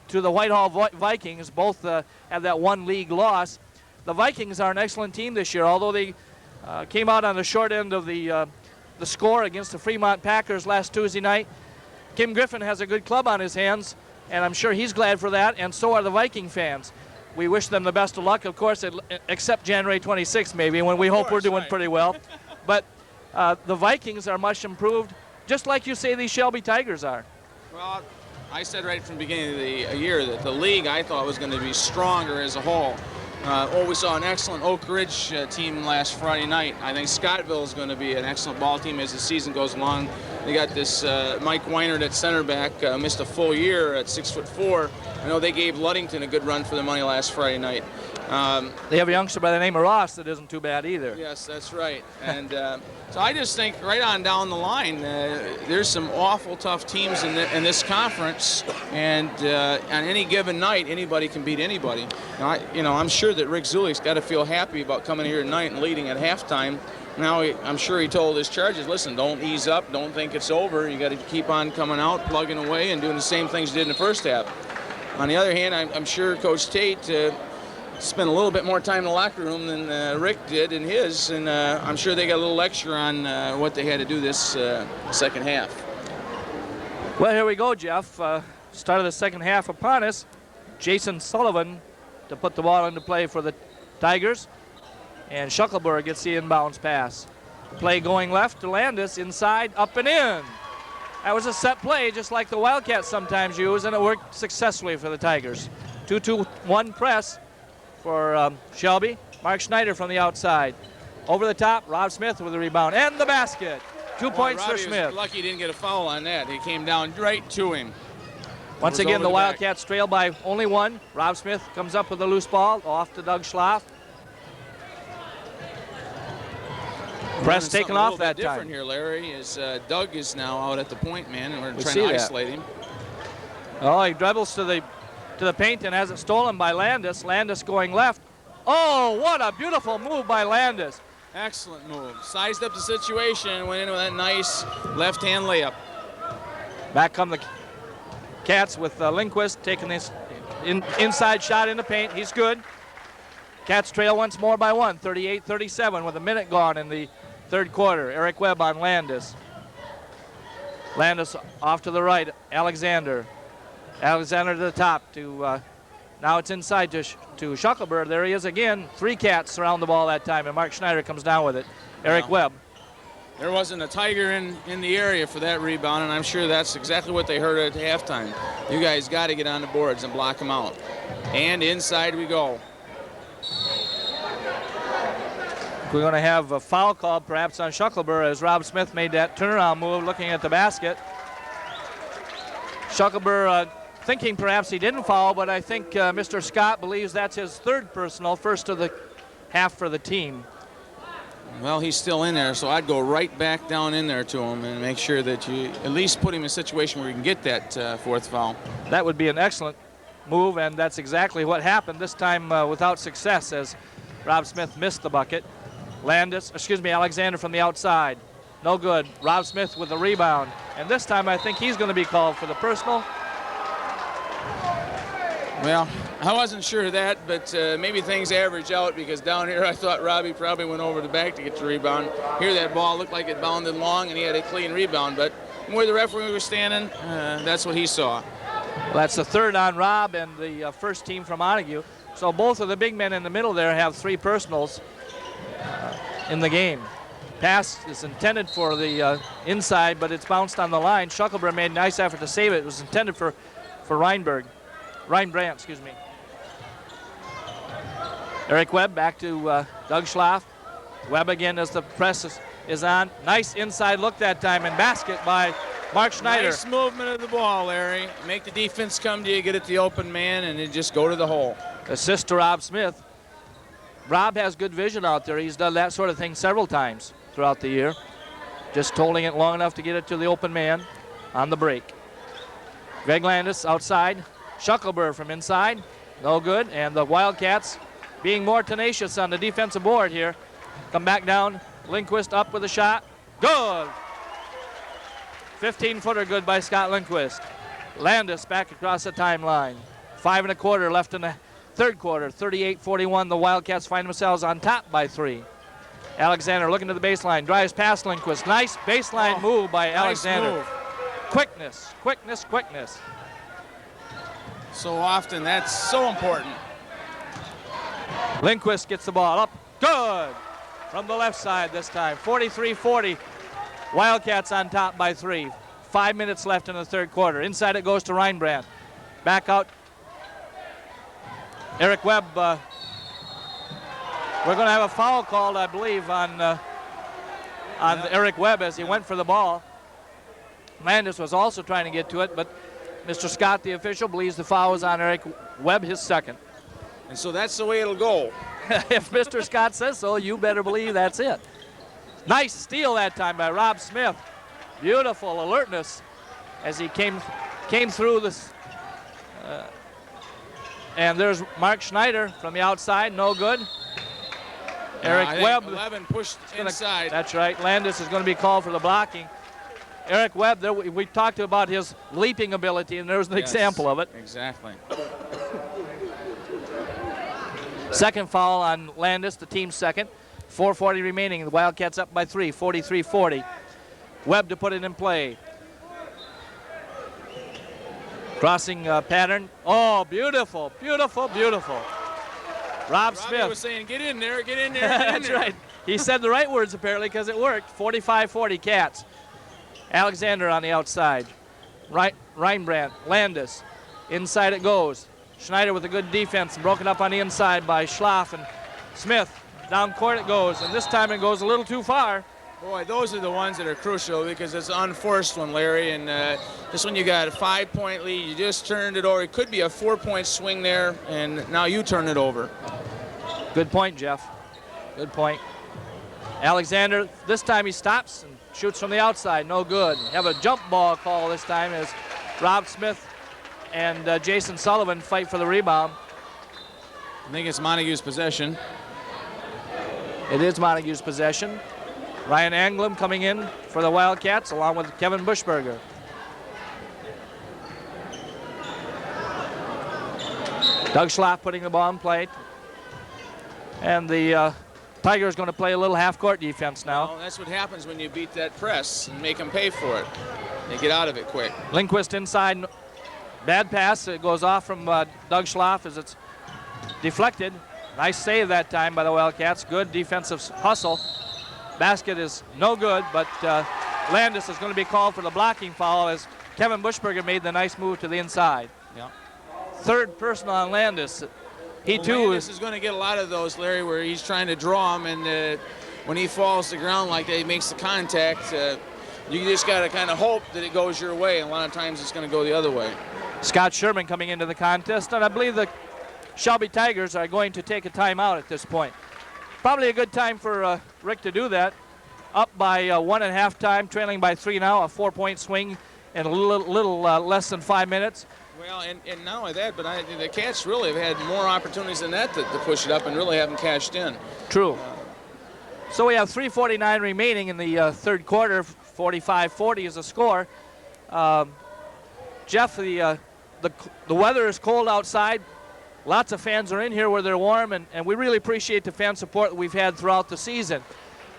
to the Whitehall Vikings. Both have that one league loss. The Vikings are an excellent team this year, although they came out on the short end of the score against the Fremont Packers last Tuesday night. Kim Griffin has a good club on his hands, and I'm sure he's glad for that, and so are the Viking fans. We wish them the best of luck, of course, except January 26th maybe, when we hope we're doing pretty well. But the Vikings are much improved, just like you say these Shelby Tigers are. Well, I said right from the beginning of the year that the league, I thought, was going to be stronger as a whole. We saw an excellent Oak Ridge team last Friday night. I think Scottville is going to be an excellent ball team as the season goes along. They got this Mike Weinert at center back, missed a full year at 6'4". I know they gave Ludington a good run for the money last Friday night. They have a youngster by the name of Ross that isn't too bad either. Yes, that's right. And so I just think right on down the line, there's some awful tough teams in this conference, and on any given night, anybody can beat anybody. Now, I'm sure that Rick Zulik's got to feel happy about coming here tonight and leading at halftime. Now, I'm sure he told his Chargers, listen, don't ease up, don't think it's over. You got to keep on coming out, plugging away, and doing the same things you did in the first half. On the other hand, I'm sure Coach Tate spent a little bit more time in the locker room than Rick did in his, and I'm sure they got a little lecture on what they had to do this second half. Well, here we go, Jeff. Start of the second half upon us. Jason Sullivan to put the ball into play for the Tigers, and Shuckleberg gets the inbounds pass. Play going left to Landis, inside, up and in. That was a set play, just like the Wildcats sometimes use, and it worked successfully for the Tigers. 2-2-1 press for Shelby. Mark Schneider from the outside. Over the top, Rob Smith with the rebound and the basket. 2 points for Smith. Was lucky he didn't get a foul on that. He came down right to him. Once again, the Wildcats trail by only one. Rob Smith comes up with a loose ball off to Doug Schlaff. Press taken off that time. Different here, Larry, is Doug is now out at the point man, and we're trying to isolate him. Oh, he dribbles to the paint and has it stolen by Landis. Landis going left. Oh, what a beautiful move by Landis. Excellent move. Sized up the situation and went in with that nice left-hand layup. Back come the Cats with Lindquist taking this inside shot in the paint. He's good. Cats trail once more by one, 38-37 with a minute gone in the third quarter. Eric Webb on Landis. Landis off to the right. Alexander to the top to now it's inside to Shuckleberg. There he is again. 3 Cats surround the ball that time, and Mark Schneider comes down with it. Eric Webb. There wasn't a Tiger in the area for that rebound, and I'm sure that's exactly what they heard at halftime. You guys got to get on the boards and block them out. And inside we go. We're going to have a foul call perhaps on Shuckleberg as Rob Smith made that turnaround move looking at the basket. Shuckleberg thinking perhaps he didn't foul, but I think Mr. Scott believes that's his third personal, first of the half for the team. Well, he's still in there, so I'd go right back down in there to him and make sure that you at least put him in a situation where he can get that fourth foul. That would be an excellent move, and that's exactly what happened, this time without success as Rob Smith missed the bucket. Alexander from the outside. No good. Rob Smith with the rebound. And this time I think he's going to be called for the personal. Well, I wasn't sure of that, but maybe things average out because down here I thought Robbie probably went over the back to get the rebound. Here that ball looked like it bounded long and he had a clean rebound, but where the referee was standing, that's what he saw. Well, that's the third on Rob and the first team from Montague. So both of the big men in the middle there have 3 personals in the game. Pass is intended for the inside, but it's bounced on the line. Shuckleberg made a nice effort to save it. It was intended for Reinbrandt, excuse me. Eric Webb back to Doug Schlaff. Webb again as the press is on. Nice inside look that time, and basket by Mark Schneider. Nice movement of the ball, Larry. Make the defense come to you, get it to the open man, and then just go to the hole. Assist to Rob Smith. Rob has good vision out there. He's done that sort of thing several times throughout the year. Just holding it long enough to get it to the open man on the break. Greg Landis outside. Shuckleberg from inside. No good. And the Wildcats being more tenacious on the defensive board here. Come back down. Lindquist up with a shot. Good. 15-footer good by Scott Lindquist. Landis back across the timeline. 5 1/4 left in the third quarter. 38-41. The Wildcats find themselves on top by 3. Alexander looking to the baseline. Drives past Lindquist. Nice baseline move by Alexander. Move. Quickness, quickness, quickness. So often, that's so important. Lindquist gets the ball up. Good. From the left side this time. 43-40. Wildcats on top by 3. 5 minutes left in the third quarter. Inside it goes to Reinbrandt. Back out. Eric Webb. We're going to have a foul called, I believe, on Eric Webb as he went for the ball. Landis was also trying to get to it, but Mr. Scott, the official, believes the foul is on Eric Webb, his second. And so that's the way it'll go. If Mr. Scott says so, you better believe that's it. Nice steal that time by Rob Smith. Beautiful alertness as he came through this. And there's Mark Schneider from the outside, no good. Eric Webb. 11 pushed inside. That's right. Landis is going to be called for the blocking. Eric Webb, we talked about his leaping ability, and there's an example of it. Exactly. Second foul on Landis, the team's second. 4:40 remaining. The Wildcats up by 3, 43-40. Webb to put it in play. Crossing pattern. Oh, beautiful, beautiful, beautiful. Robbie Smith was saying, get in there, get in there, get in That's there. right. He said the right words apparently because it worked. 45-40 Cats. Alexander on the outside. Reinbrandt, Landis. Inside it goes. Schneider with a good defense, broken up on the inside by Schlaff and Smith. Down court it goes, and this time it goes a little too far. Boy, those are the ones that are crucial because it's an unforced one, Larry. And this one you got a 5-point lead. You just turned it over. It could be a 4-point swing there, and now you turn it over. Good point, Jeff. Good point. Alexander, this time he stops and shoots from the outside. No good. Have a jump ball call this time as Rob Smith and Jason Sullivan fight for the rebound. I think it's Montague's possession. It is Montague's possession. Ryan Anglem coming in for the Wildcats along with Kevin Buschberger. Doug Schlaff putting the ball in play. And the Tigers going to play a little half-court defense now. Well, that's what happens when you beat that press and make them pay for it. They get out of it quick. Lindquist inside. Bad pass. It goes off from Doug Schlaff as it's deflected. Nice save that time by the Wildcats. Good defensive hustle. Basket is no good, but Landis is going to be called for the blocking foul as Kevin Buschberger made the nice move to the inside. Yeah. Third personal on Landis. He too Landis is going to get a lot of those, Larry, where he's trying to draw him, and when he falls to the ground like that, he makes the contact. You just got to kind of hope that it goes your way, and a lot of times it's going to go the other way. Scott Sherman coming into the contest, and I believe the Shelby Tigers are going to take a timeout at this point. Probably a good time for Rick to do that. Up by 1 at halftime, trailing by 3 now, a 4-point swing in a little less than 5 minutes. Well, and not only that, but the Cats really have had more opportunities than that to push it up and really haven't cashed in. True. So we have 3:49 remaining in the third quarter. 45-40 is the score. Jeff, the weather is cold outside. Lots of fans are in here where they're warm, and we really appreciate the fan support that we've had throughout the season.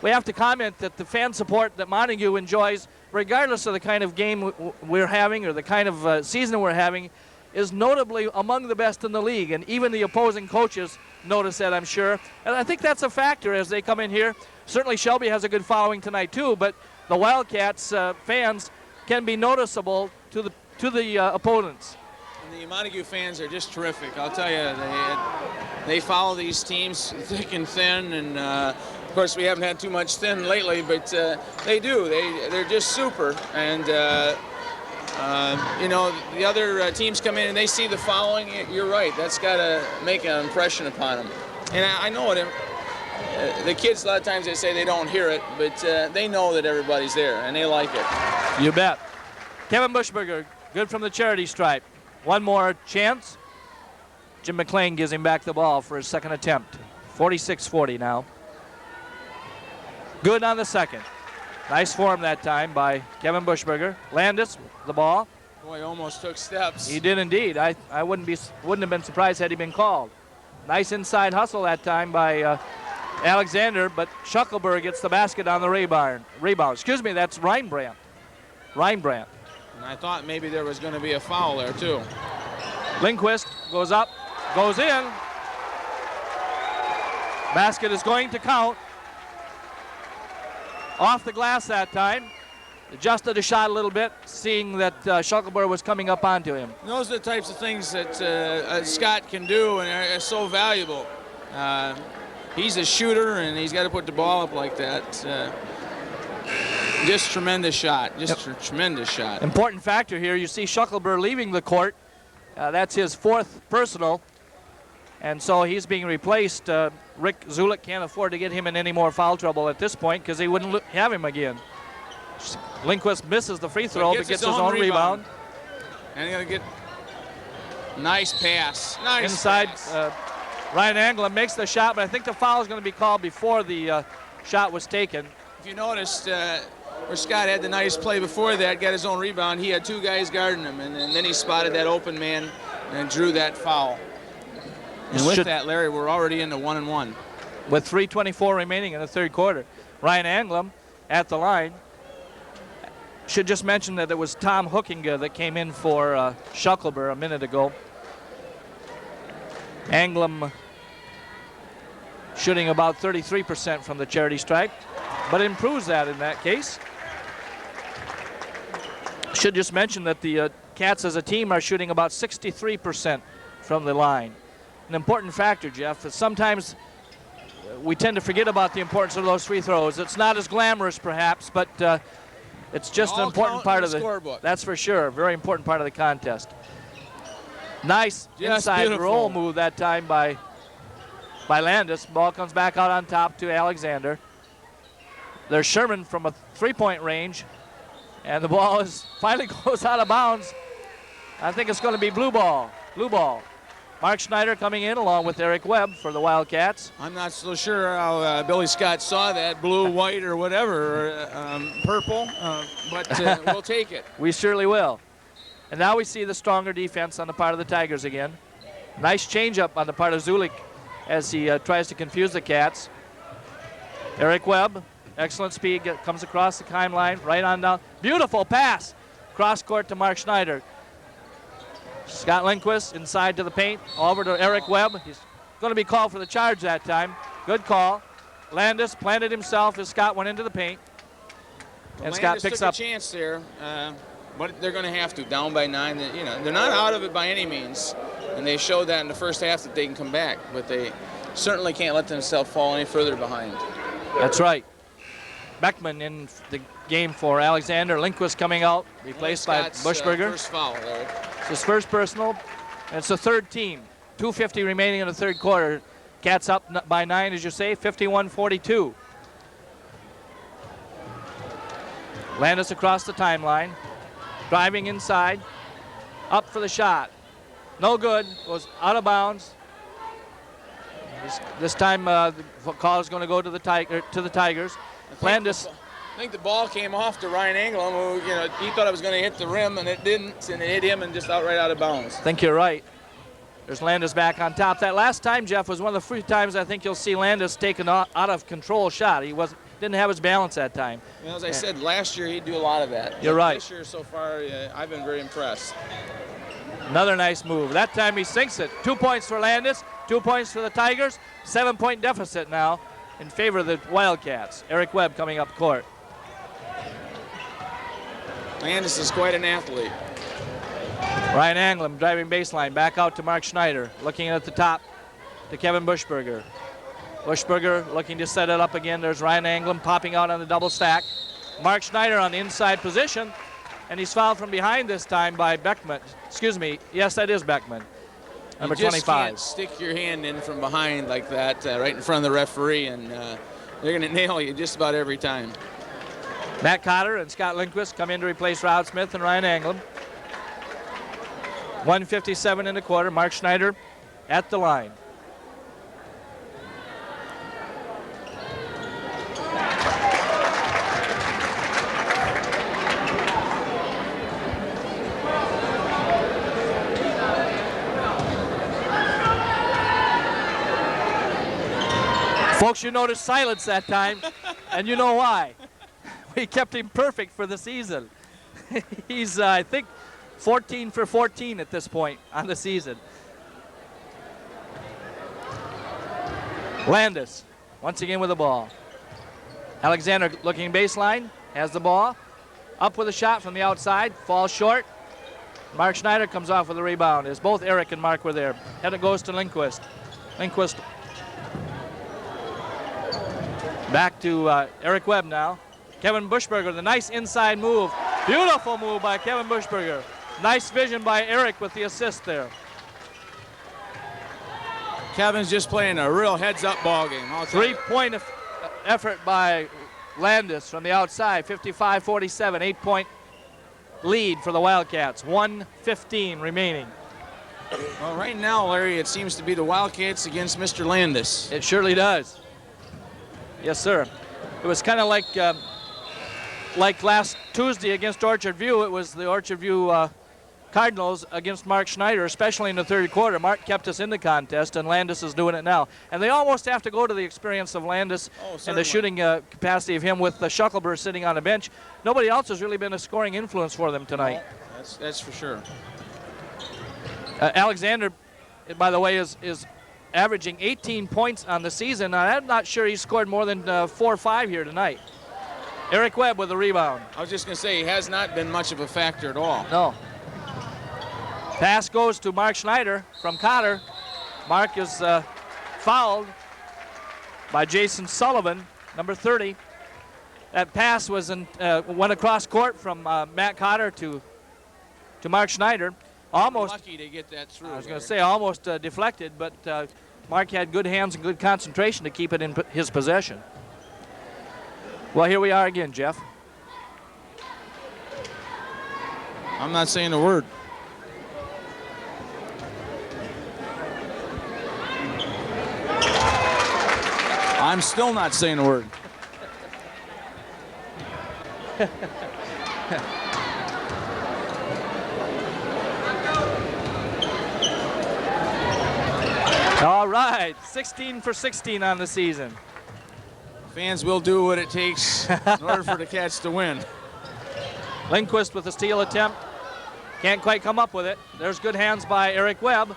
We have to comment that the fan support that Montague enjoys, regardless of the kind of game we're having or the kind of season we're having, is notably among the best in the league, and even the opposing coaches notice that, I'm sure. And I think that's a factor as they come in here. Certainly Shelby has a good following tonight too, but the Wildcats fans can be noticeable to the opponents. And the Montague fans are just terrific. I'll tell you, they follow these teams thick and thin, and of course we haven't had too much thin lately, but they do. They're just super, and you know, the other teams come in and they see the following. You're right. That's got to make an impression upon them. And I know it. The kids, a lot of times they say they don't hear it, but they know that everybody's there and they like it. You bet. Kevin Buschberger, good from the charity stripe. One more chance. Jim McClain gives him back the ball for his second attempt. 46-40 now. Good on the second. Nice form that time by Kevin Buschberger. Landis, the ball. Boy, almost took steps. He did indeed. I wouldn't have been surprised had he been called. Nice inside hustle that time by Alexander, but Shuckleberg gets the basket on the rebound. Excuse me, that's Reinbrandt. And I thought maybe there was going to be a foul there too. Lindquist goes up, goes in. Basket is going to count. Off the glass that time. Adjusted the shot a little bit, seeing that Shuckleberg was coming up onto him. Those are the types of things that Scott can do and are so valuable. He's a shooter, and he's got to put the ball up like that. Just tremendous shot. Just a tremendous shot. Important factor here. You see Shuckleberg leaving the court. That's his fourth personal. And so he's being replaced. Rick Zulik can't afford to get him in any more foul trouble at this point because he wouldn't have him again. Lindquist misses the free throw, but gets his own rebound. And he's going to get nice pass. Nice inside. Pass. Ryan Anglem makes the shot, but I think the foul is going to be called before the shot was taken. If you noticed where Scott had the nice play before that, got his own rebound, he had two guys guarding him, and then he spotted that open man and drew that foul. And with that, Larry, we're already into 1-1. With 3:24 remaining in the third quarter. Ryan Anglem at the line. Should just mention that it was Tom Hookinga that came in for Shuckleber a minute ago. Anglem shooting about 33% from the charity stripe, but improves that in that case. Should just mention that the Cats as a team are shooting about 63% from the line. An important factor, Jeff, is sometimes we tend to forget about the importance of those free throws. It's not as glamorous perhaps, but it's just an important part of the scorebook. That's for sure, a very important part of the contest. Nice inside beautiful roll move that time by Landis. Ball comes back out on top to Alexander. There's Sherman from a three-point range, and the ball finally goes out of bounds. I think it's going to be blue ball. Mark Schneider coming in along with Eric Webb for the Wildcats. I'm not so sure how Billy Scott saw that, blue, white, or whatever, purple, but we'll take it. We surely will. And now we see the stronger defense on the part of the Tigers again. Nice changeup on the part of Zulik as he tries to confuse the Cats. Eric Webb, excellent speed, comes across the timeline, right on down. Beautiful pass, cross court to Mark Schneider. Scott Lindquist inside to the paint, over to Eric Webb. He's going to be called for the charge that time. Good call. Landis planted himself as Scott went into the paint. And Scott picks up a chance there, but they're going to have to, down by 9. You know, they're not out of it by any means, and they showed that in the first half that they can come back, but they certainly can't let themselves fall any further behind. That's right. Beckman in the game for Alexander. Lindquist coming out, replaced by Buschberger. First foul there. It's his first personal, and it's the third team. 2:50 remaining in the third quarter. Cats up by 9, as you say, 51-42. Landis across the timeline, driving inside, up for the shot. No good, was out of bounds. This time the call is going to go to the Tigers. Landis. I think the ball came off to Ryan Anglem, who, he thought it was going to hit the rim, and it didn't, and it hit him and just right out of bounds. I think you're right. There's Landis back on top. That last time, Jeff, was one of the few times I think you'll see Landis take an out of control shot. He didn't have his balance that time. Well, as I said, last year he'd do a lot of that. You're right. This year so far, I've been very impressed. Another nice move. That time he sinks it. 2 points for Landis, 2 points for the Tigers. 7-point deficit now in favor of the Wildcats. Eric Webb coming up court. Landis is quite an athlete. Ryan Anglem driving baseline, back out to Mark Schneider, looking at the top to Kevin Buschberger. Buschberger looking to set it up again. There's Ryan Anglem popping out on the double stack. Mark Schneider on the inside position, and he's fouled from behind this time by Beckman. Excuse me, yes, that is Beckman, number 25. You just can't stick your hand in from behind like that, right in front of the referee, and they're going to nail you just about every time. Matt Cotter and Scott Lindquist come in to replace Rod Smith and Ryan Anglem. 1:57 in the quarter. Mark Schneider at the line. Folks, you noticed silence that time, and you know why. We kept him perfect for the season. He's, I think, 14 for 14 at this point on the season. Landis, once again with the ball. Alexander looking baseline, has the ball. Up with a shot from the outside, falls short. Mark Schneider comes off with a rebound as both Eric and Mark were there. And it goes to Lindquist. Lindquist back to Eric Webb now. Kevin Buschberger, the nice inside move. Beautiful move by Kevin Buschberger. Nice vision by Eric with the assist there. Kevin's just playing a real heads-up ball game. 3-point effort by Landis from the outside, 55-47, 8-point lead for the Wildcats, 1:15 remaining. Well, right now, Larry, it seems to be the Wildcats against Mr. Landis. It surely does. Yes, sir. It was kind of like last Tuesday against Orchard View. It was the Orchard View Cardinals against Mark Schneider, especially in the third quarter. Mark kept us in the contest, and Landis is doing it now. And they almost have to go to the experience of Landis and the shooting capacity of him with Shuckleberg sitting on the bench. Nobody else has really been a scoring influence for them tonight. No, that's for sure. Alexander, by the way, is averaging 18 points on the season. I'm not sure he's scored more than 4 or 5 here tonight. Eric Webb with the rebound. I was just going to say, he has not been much of a factor at all. No. Pass goes to Mark Schneider from Cotter. Mark is fouled by Jason Sullivan, number 30. That pass was went across court from Matt Cotter to Mark Schneider. Almost lucky to get that through. I was going to say almost deflected, but Mark had good hands and good concentration to keep it in his possession. Well, here we are again, Jeff. I'm not saying a word. I'm still not saying a word. All right, 16 for 16 on the season. Fans will do what it takes in order for the Cats to win. Lindquist with a steal attempt. Can't quite come up with it. There's good hands by Eric Webb.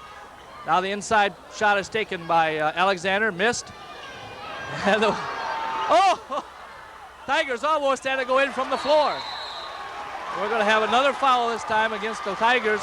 Now the inside shot is taken by Alexander, missed. And Tigers almost had to go in from the floor. We're going to have another foul this time against the Tigers.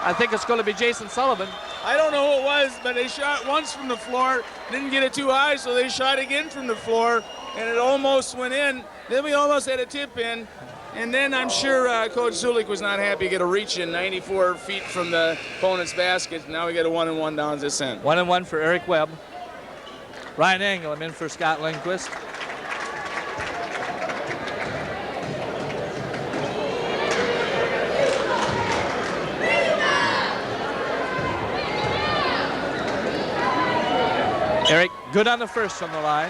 I think it's going to be Jason Sullivan. I don't know who it was, but they shot once from the floor, didn't get it too high, so they shot again from the floor, and it almost went in. Then we almost had a tip in, and then I'm sure Coach Zulik was not happy to get a reach in 94 feet from the opponent's basket. Now we get a 1-and-1 down this end. 1-and-1 for Eric Webb. Ryan Anglem in for Scott Lindquist. Eric, good on the first from the line.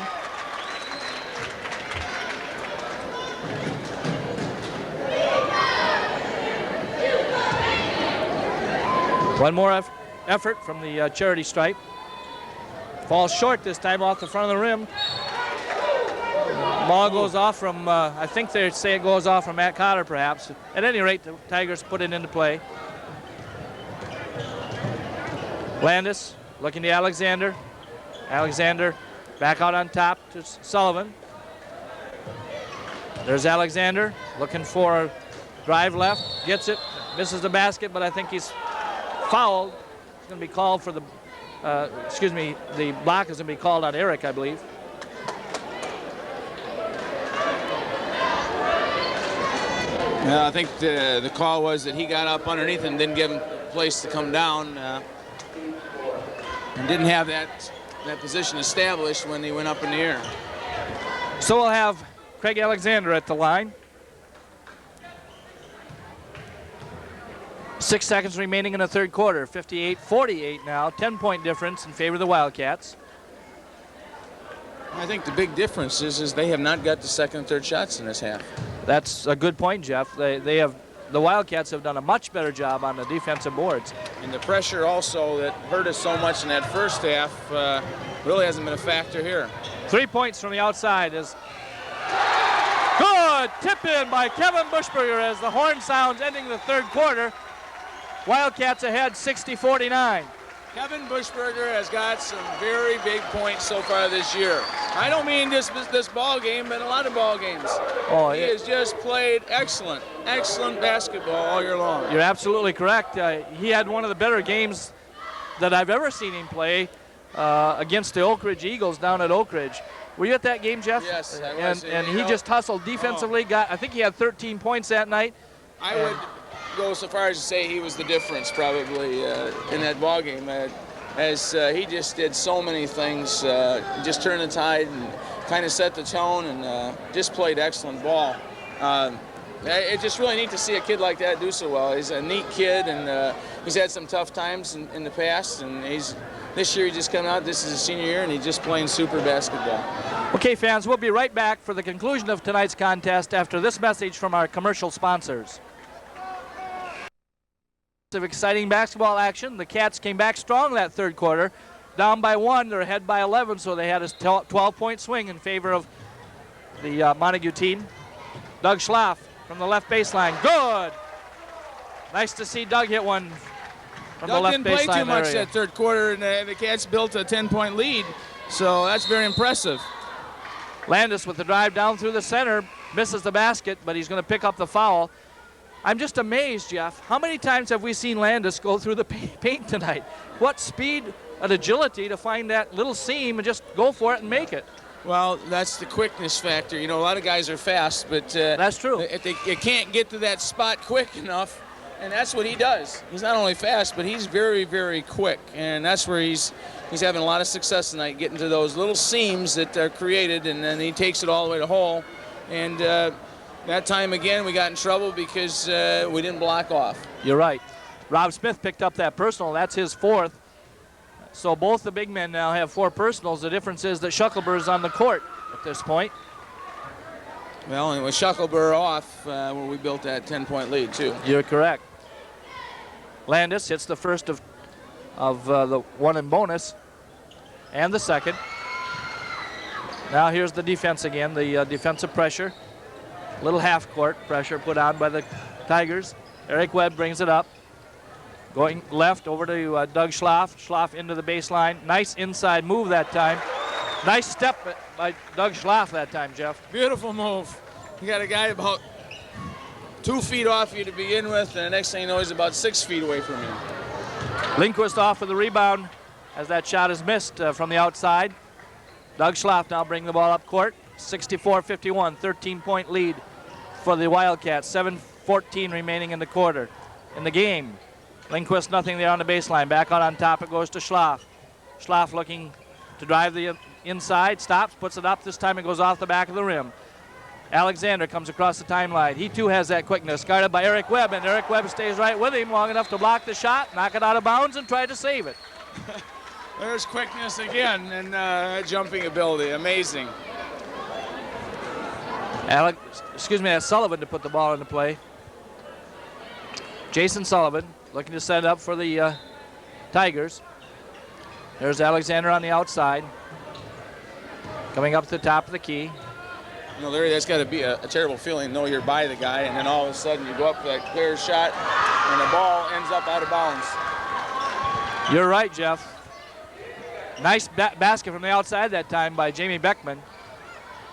One more effort from the charity stripe. Falls short this time off the front of the rim. Ball goes off from, I think they say it goes off from Matt Cotter perhaps. At any rate, the Tigers put it into play. Landis looking to Alexander. Alexander back out on top to Sullivan. There's Alexander looking for a drive left, gets it, misses the basket, but I think he's fouled. It's going to be called for the, the block is going to be called on Eric, I believe. Yeah, I think the call was that he got up underneath and didn't give him a place to come down, and didn't have that position established when he went up in the air. So we'll have Craig Alexander at the line. 6 seconds remaining in the third quarter. 58-48 now. 10-point difference in favor of the Wildcats. I think the big difference is they have not got the second and third shots in this half. That's a good point, Jeff. The Wildcats have done a much better job on the defensive boards. And the pressure also that hurt us so much in that first half really hasn't been a factor here. 3 points from the outside is good. Tip in by Kevin Bushberger as the horn sounds ending the third quarter. Wildcats ahead 60-49. Kevin Bushberger has got some very big points so far this year. I don't mean this ball game, but a lot of ball games. Oh, he has just played excellent basketball all year long. You're absolutely correct. He had one of the better games that I've ever seen him play against the Oak Ridge Eagles down at Oak Ridge. Were you at that game, Jeff? Yes, I was. And he just hustled defensively. I think he had 13 points that night. I would go so far as to say he was the difference probably in that ball game, as he just did so many things, just turned the tide and kind of set the tone and just played excellent ball. It's just really neat to see a kid like that do so well. He's a neat kid, and he's had some tough times in the past, and this year he just come out, this is his senior year, and he's just playing super basketball. Okay, fans, we'll be right back for the conclusion of tonight's contest after this message from our commercial sponsors. Exciting basketball action. The Cats came back strong that third quarter. Down by 1, they're ahead by 11, so they had a 12-point swing in favor of the Montague team. Doug Schlaff from the left baseline. Good! Nice to see Doug hit one from the left baseline. Doug didn't play too much that third quarter, and the Cats built a 10-point lead, so that's very impressive. Landis with the drive down through the center, misses the basket, but he's going to pick up the foul. I'm just amazed, Jeff. How many times have we seen Landis go through the paint tonight? What speed and agility to find that little seam and just go for it and make it. Well, that's the quickness factor. You know, a lot of guys are fast, but that's true. If they can't get to that spot quick enough, and that's what he does. He's not only fast, but he's very, very quick, and that's where he's having a lot of success tonight, getting to those little seams that are created, and then he takes it all the way to hole. And that time again, we got in trouble because we didn't block off. You're right. Rob Smith picked up that personal. That's his 4th. So both the big men now have 4 personals. The difference is that Shuckleberg is on the court at this point. Well, and with Shuckleberg off, where we built that 10-point lead, too. You're correct. Landis hits the first of the one in bonus and the second. Now here's the defense again, the defensive pressure. Little half-court pressure put on by the Tigers. Eric Webb brings it up. Going left over to Doug Schlaff. Schlaff into the baseline. Nice inside move that time. Nice step by Doug Schlaff that time, Jeff. Beautiful move. You got a guy about 2 feet off you to begin with, and the next thing you know, he's about 6 feet away from you. Lindquist off with the rebound as that shot is missed from the outside. Doug Schlaff now bringing the ball up court. 64-51, 13-point lead for the Wildcats. 7:14 remaining in the quarter. In the game, Lindquist nothing there on the baseline. Back out on top, it goes to Schlaff. Schlaff looking to drive the inside, stops, puts it up. This time it goes off the back of the rim. Alexander comes across the timeline. He too has that quickness, guarded by Eric Webb, and Eric Webb stays right with him long enough to block the shot, knock it out of bounds, and try to save it. There's quickness again and jumping ability. Amazing. That's Sullivan to put the ball into play. Jason Sullivan looking to set it up for the Tigers. There's Alexander on the outside. Coming up to the top of the key. You know, Larry, that's got to be a terrible feeling. Know you're by the guy, and then all of a sudden you go up for that clear shot, and the ball ends up out of bounds. You're right, Jeff. Nice basket from the outside that time by Jamie Beckman.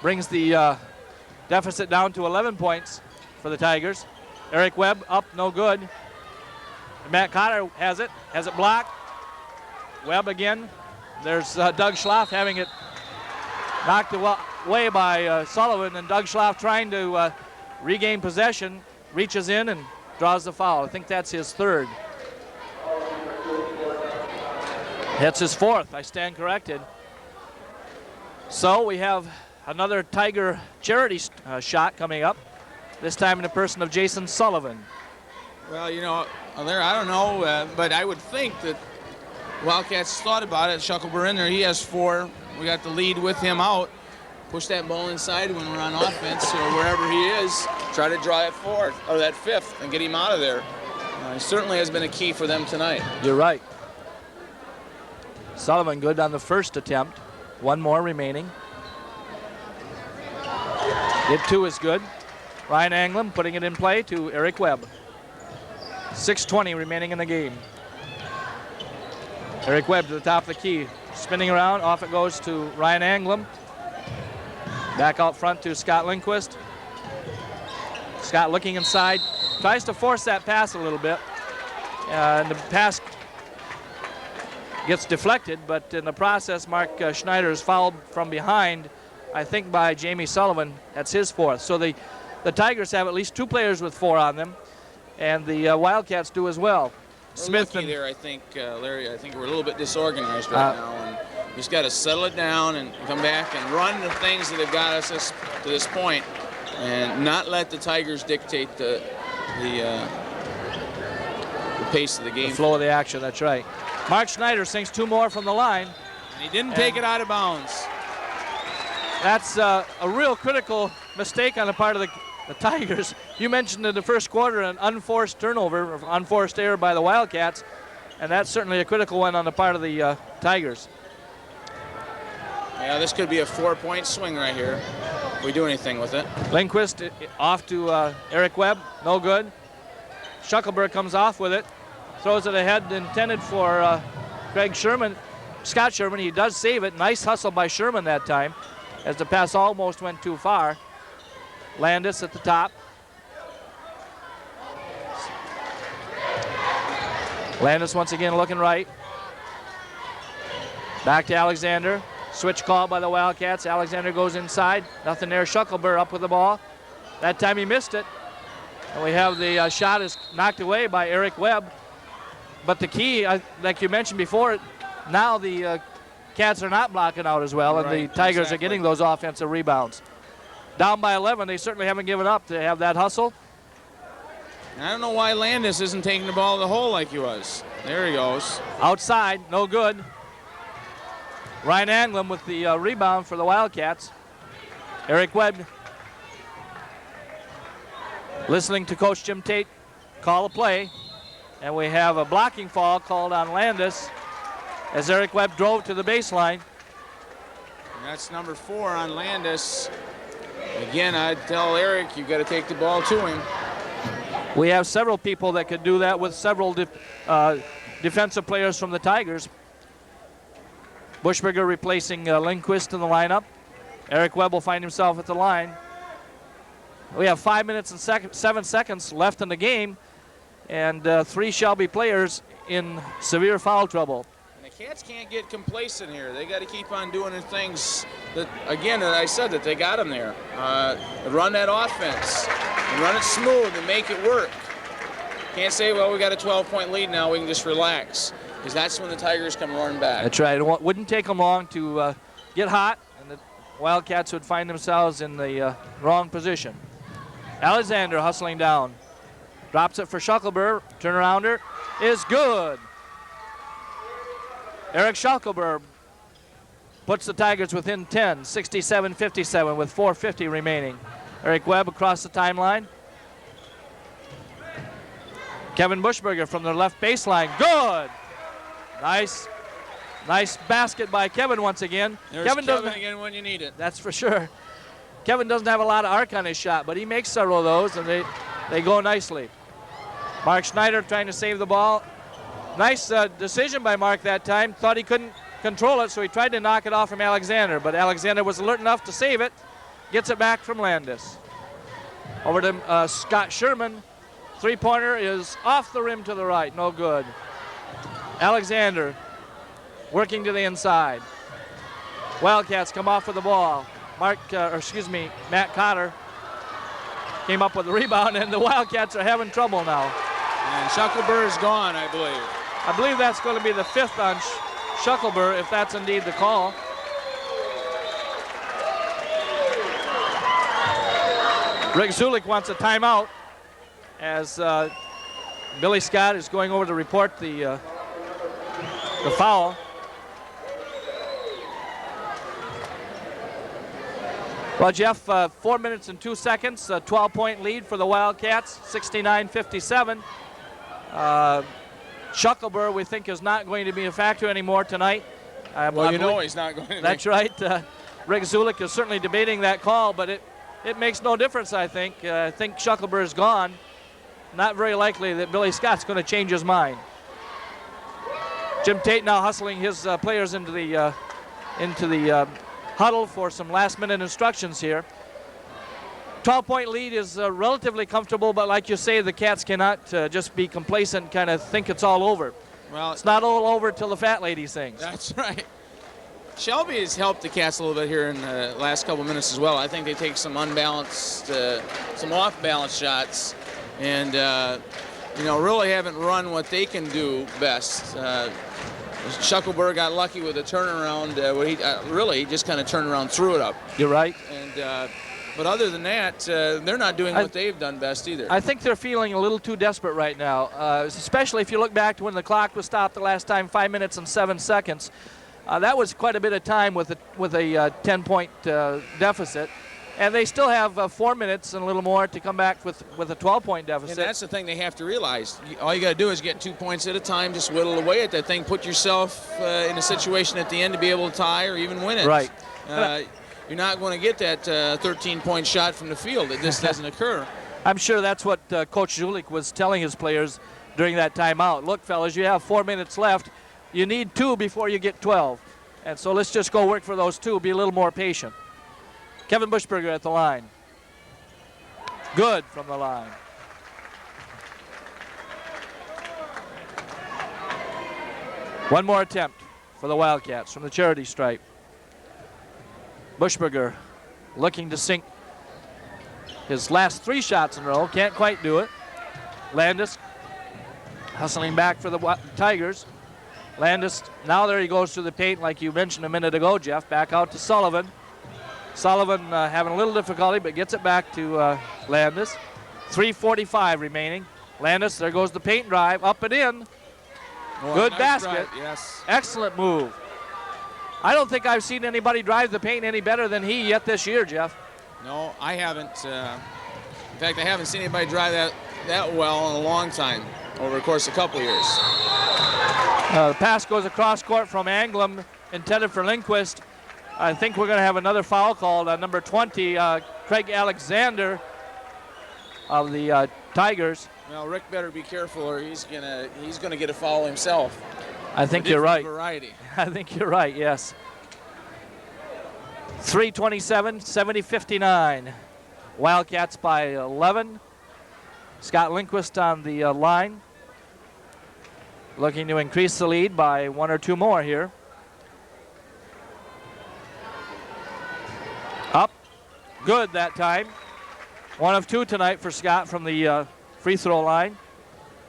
Brings the deficit down to 11 points for the Tigers. Eric Webb up, no good. Matt Cotter has it blocked. Webb again. There's Doug Schlaff having it knocked away by Sullivan, and Doug Schlaff trying to regain possession, reaches in and draws the foul. I think that's his 3rd. That's his 4th, I stand corrected. So we have another Tiger charity shot coming up, this time in the person of Jason Sullivan. Well, you know, Larry, I don't know, but I would think that Wildcats thought about it. Shuckleberg in there, he has 4. We got the lead with him out. Push that ball inside when we're on offense or wherever he is. Try to draw that 4th or that 5th and get him out of there. It certainly has been a key for them tonight. You're right. Sullivan good on the first attempt. 1 more remaining. It 2 is good. Ryan Anglem putting it in play to Eric Webb. 6:20 remaining in the game. Eric Webb to the top of the key. Spinning around, off it goes to Ryan Anglem. Back out front to Scott Lindquist. Scott looking inside, tries to force that pass a little bit. And the pass gets deflected, but in the process, Mark Schneider is fouled from behind, I think by Jamie Sullivan. That's his 4th. So the Tigers have at least 2 players with 4 on them, and the Wildcats do as well. Smith and there, I think, Larry, I think we're a little bit disorganized right now, and we just got to settle it down and come back and run the things that have got us to this point, and not let the Tigers dictate the pace of the game. The flow of the action, that's right. Mark Schneider sinks 2 more from the line. And he didn't take it out of bounds. That's a real critical mistake on the part of the the Tigers. You mentioned in the first quarter an unforced turnover, unforced error by the Wildcats, and that's certainly a critical one on the part of the Tigers. Yeah, this could be a 4-point swing right here if we do anything with it. Lindquist off to Eric Webb, no good. Shuckleberg comes off with it, throws it ahead, intended for Scott Sherman. He does save it. Nice hustle by Sherman that time, as the pass almost went too far. Landis at the top. Landis once again looking right. Back to Alexander. Switch call by the Wildcats. Alexander goes inside. Nothing there. Shuckleberg up with the ball. That time he missed it. And we have the shot is knocked away by Eric Webb. But the key, like you mentioned before, now the Cats are not blocking out as well, and the Tigers are getting those offensive rebounds. Down by 11, they certainly haven't given up to have that hustle. I don't know why Landis isn't taking the ball to the hole like he was. There he goes. Outside, no good. Ryan Anglin with the rebound for the Wildcats. Eric Webb listening to Coach Jim Tate call a play. And we have a blocking foul called on Landis as Eric Webb drove to the baseline. And that's number 4 on Landis. Again, I'd tell Eric, you've got to take the ball to him. We have several people that could do that with several defensive players from the Tigers. Bushberger replacing Lindquist in the lineup. Eric Webb will find himself at the line. We have 5 minutes and 7 seconds left in the game, and 3 Shelby players in severe foul trouble. And the Cats can't get complacent here. They got to keep on doing the things that, again, that I said that they got them there. Run that offense, and run it smooth and make it work. Can't say, well, we got a 12-point lead now, we can just relax, because that's when the Tigers come roaring back. That's right. It wouldn't take them long to get hot, and the Wildcats would find themselves in the wrong position. Alexander hustling down. Drops it for Shuckleberg. Turnarounder is good. Eric Shuckleberg puts the Tigers within 10, 67-57 with 4:50 remaining. Eric Webb across the timeline. Kevin Bushberger from the left baseline. Good. Nice basket by Kevin once again. There's Kevin again when you need it. That's for sure. Kevin doesn't have a lot of arc on his shot, but he makes several of those, and they go nicely. Mark Schneider trying to save the ball. Nice decision by Mark that time. Thought he couldn't control it, so he tried to knock it off from Alexander, but Alexander was alert enough to save it. Gets it back from Landis. Over to Scott Sherman. Three-pointer is off the rim to the right, no good. Alexander working to the inside. Wildcats come off with the ball. Matt Cotter came up with the rebound, and the Wildcats are having trouble now. And Shuckleberg is gone, I believe. I believe that's going to be the 5th on Shuckleberg, if that's indeed the call. Rick Zulik wants a timeout as Billy Scott is going over to report the foul. Well, Jeff, 4 minutes and 2 seconds, a 12-point lead for the Wildcats, 69-57. Shuckleberg, we think, is not going to be a factor anymore tonight. Well, you know he's not going to be. That's right. Rick Zulik is certainly debating that call, but it makes no difference, I think. I think Shuckleberg is gone. Not very likely that Billy Scott's going to change his mind. Jim Tate now hustling his players into the huddle for some last-minute instructions here. 12-point lead is relatively comfortable, but like you say, the Cats cannot just be complacent and kind of think it's all over. Well, it's not all over till the fat lady sings. That's right. Shelby has helped the Cats a little bit here in the last couple minutes as well. I think they take some unbalanced, some off-balance shots, and really haven't run what they can do best. Shuckleberg got lucky with a turnaround where he just kind of turned around, threw it up. You're right. And but other than that, they're not doing what they've done best either. I think they're feeling a little too desperate right now, especially if you look back to when the clock was stopped the last time, 5 minutes and 7 seconds. That was quite a bit of time with a 10-point deficit. And they still have 4 minutes and a little more to come back with a 12-point deficit. And that's the thing they have to realize. All you got to do is get 2 points at a time, just whittle away at that thing, put yourself in a situation at the end to be able to tie or even win it. Right. You're not going to get that 13-point shot from the field. It just doesn't occur. I'm sure that's what Coach Zulik was telling his players during that timeout. Look, fellas, you have 4 minutes left. You need 2 before you get 12. And so let's just go work for those 2, be a little more patient. Kevin Bushberger at the line. Good from the line. One more attempt for the Wildcats from the charity stripe. Bushberger looking to sink his last 3 shots in a row. Can't quite do it. Landis hustling back for the Tigers. Landis, now there he goes to the paint like you mentioned a minute ago, Jeff. Back out to Sullivan. Sullivan having a little difficulty, but gets it back to Landis. 3:45 remaining. Landis, there goes the paint drive, up and in. Good nice basket. Drive. Yes. Excellent move. I don't think I've seen anybody drive the paint any better than he yet this year, Jeff. No, I haven't. In fact, I haven't seen anybody drive that well in a long time, over the course of a couple years. The pass goes across court from Anglem, intended for Lindquist. I think we're going to have another foul called on number 20, Craig Alexander of the Tigers. Well, Rick better be careful, or he's gonna get a foul himself. I think you're right. Variety. I think you're right. Yes. 3:27, 70-59. Wildcats by 11. Scott Lindquist on the line, looking to increase the lead by 1 or 2 more here. Up, good that time. 1 of 2 tonight for Scott from the free throw line.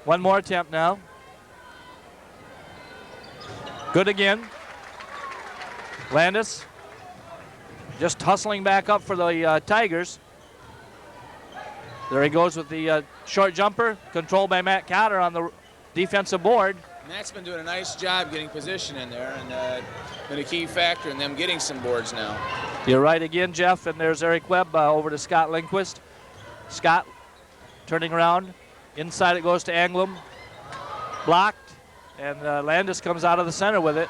1 more attempt now. Good again. Landis just hustling back up for the Tigers. There he goes with the short jumper, controlled by Matt Cotter on the defensive board. Matt's been doing a nice job getting position in there, and been a key factor in them getting some boards now. You're right again, Jeff, and there's Eric Webb over to Scott Lindquist. Scott turning around. Inside it goes to Anglem. Blocked, and Landis comes out of the center with it.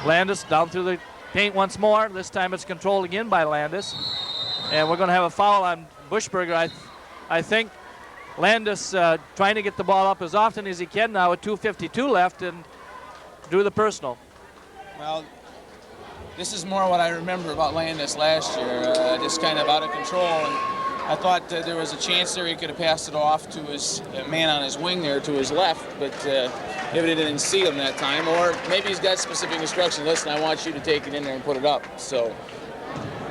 Landis down through the paint once more. This time it's controlled again by Landis. And we're going to have a foul on Bushberger. I think Landis trying to get the ball up as often as he can now with 2:52 left and do the personal. Well, this is more what I remember about Landis last year, just kind of out of control. And I thought there was a chance there he could have passed it off to his man on his wing there to his left, but maybe they didn't see him that time, or maybe he's got specific instruction. Listen, I want you to take it in there and put it up. So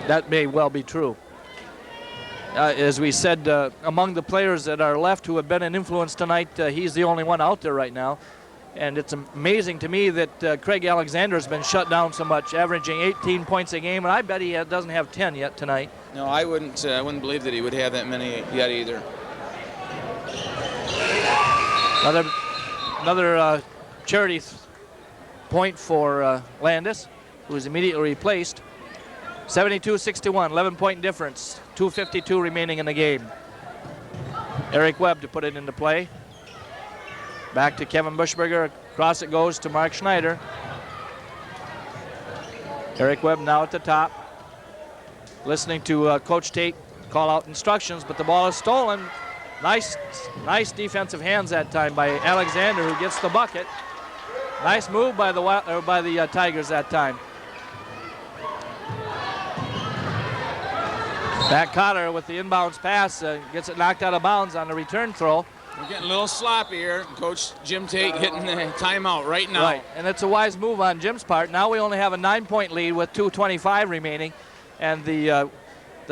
that may well be true. As we said, among the players that are left who have been an influence tonight, he's the only one out there right now. And it's amazing to me that Craig Alexander has been shut down so much, averaging 18 points a game, and I bet he doesn't have 10 yet tonight. No, I wouldn't believe that he would have that many yet either. Another charity point for Landis, who is immediately replaced. 72-61, 11-point difference, 2:52 remaining in the game. Eric Webb to put it into play. Back to Kevin Bushberger. Across it goes to Mark Schneider. Eric Webb now at the top. Listening to Coach Tate call out instructions, but the ball is stolen. Nice defensive hands that time by Alexander, who gets the bucket. Nice move by the Tigers that time. Matt Cotter with the inbounds pass gets it knocked out of bounds on the return throw. We're getting a little sloppy here. Coach Jim Tate hitting the timeout right now. Right, and it's a wise move on Jim's part. Now we only have a 9-point lead with 2:25 remaining, and the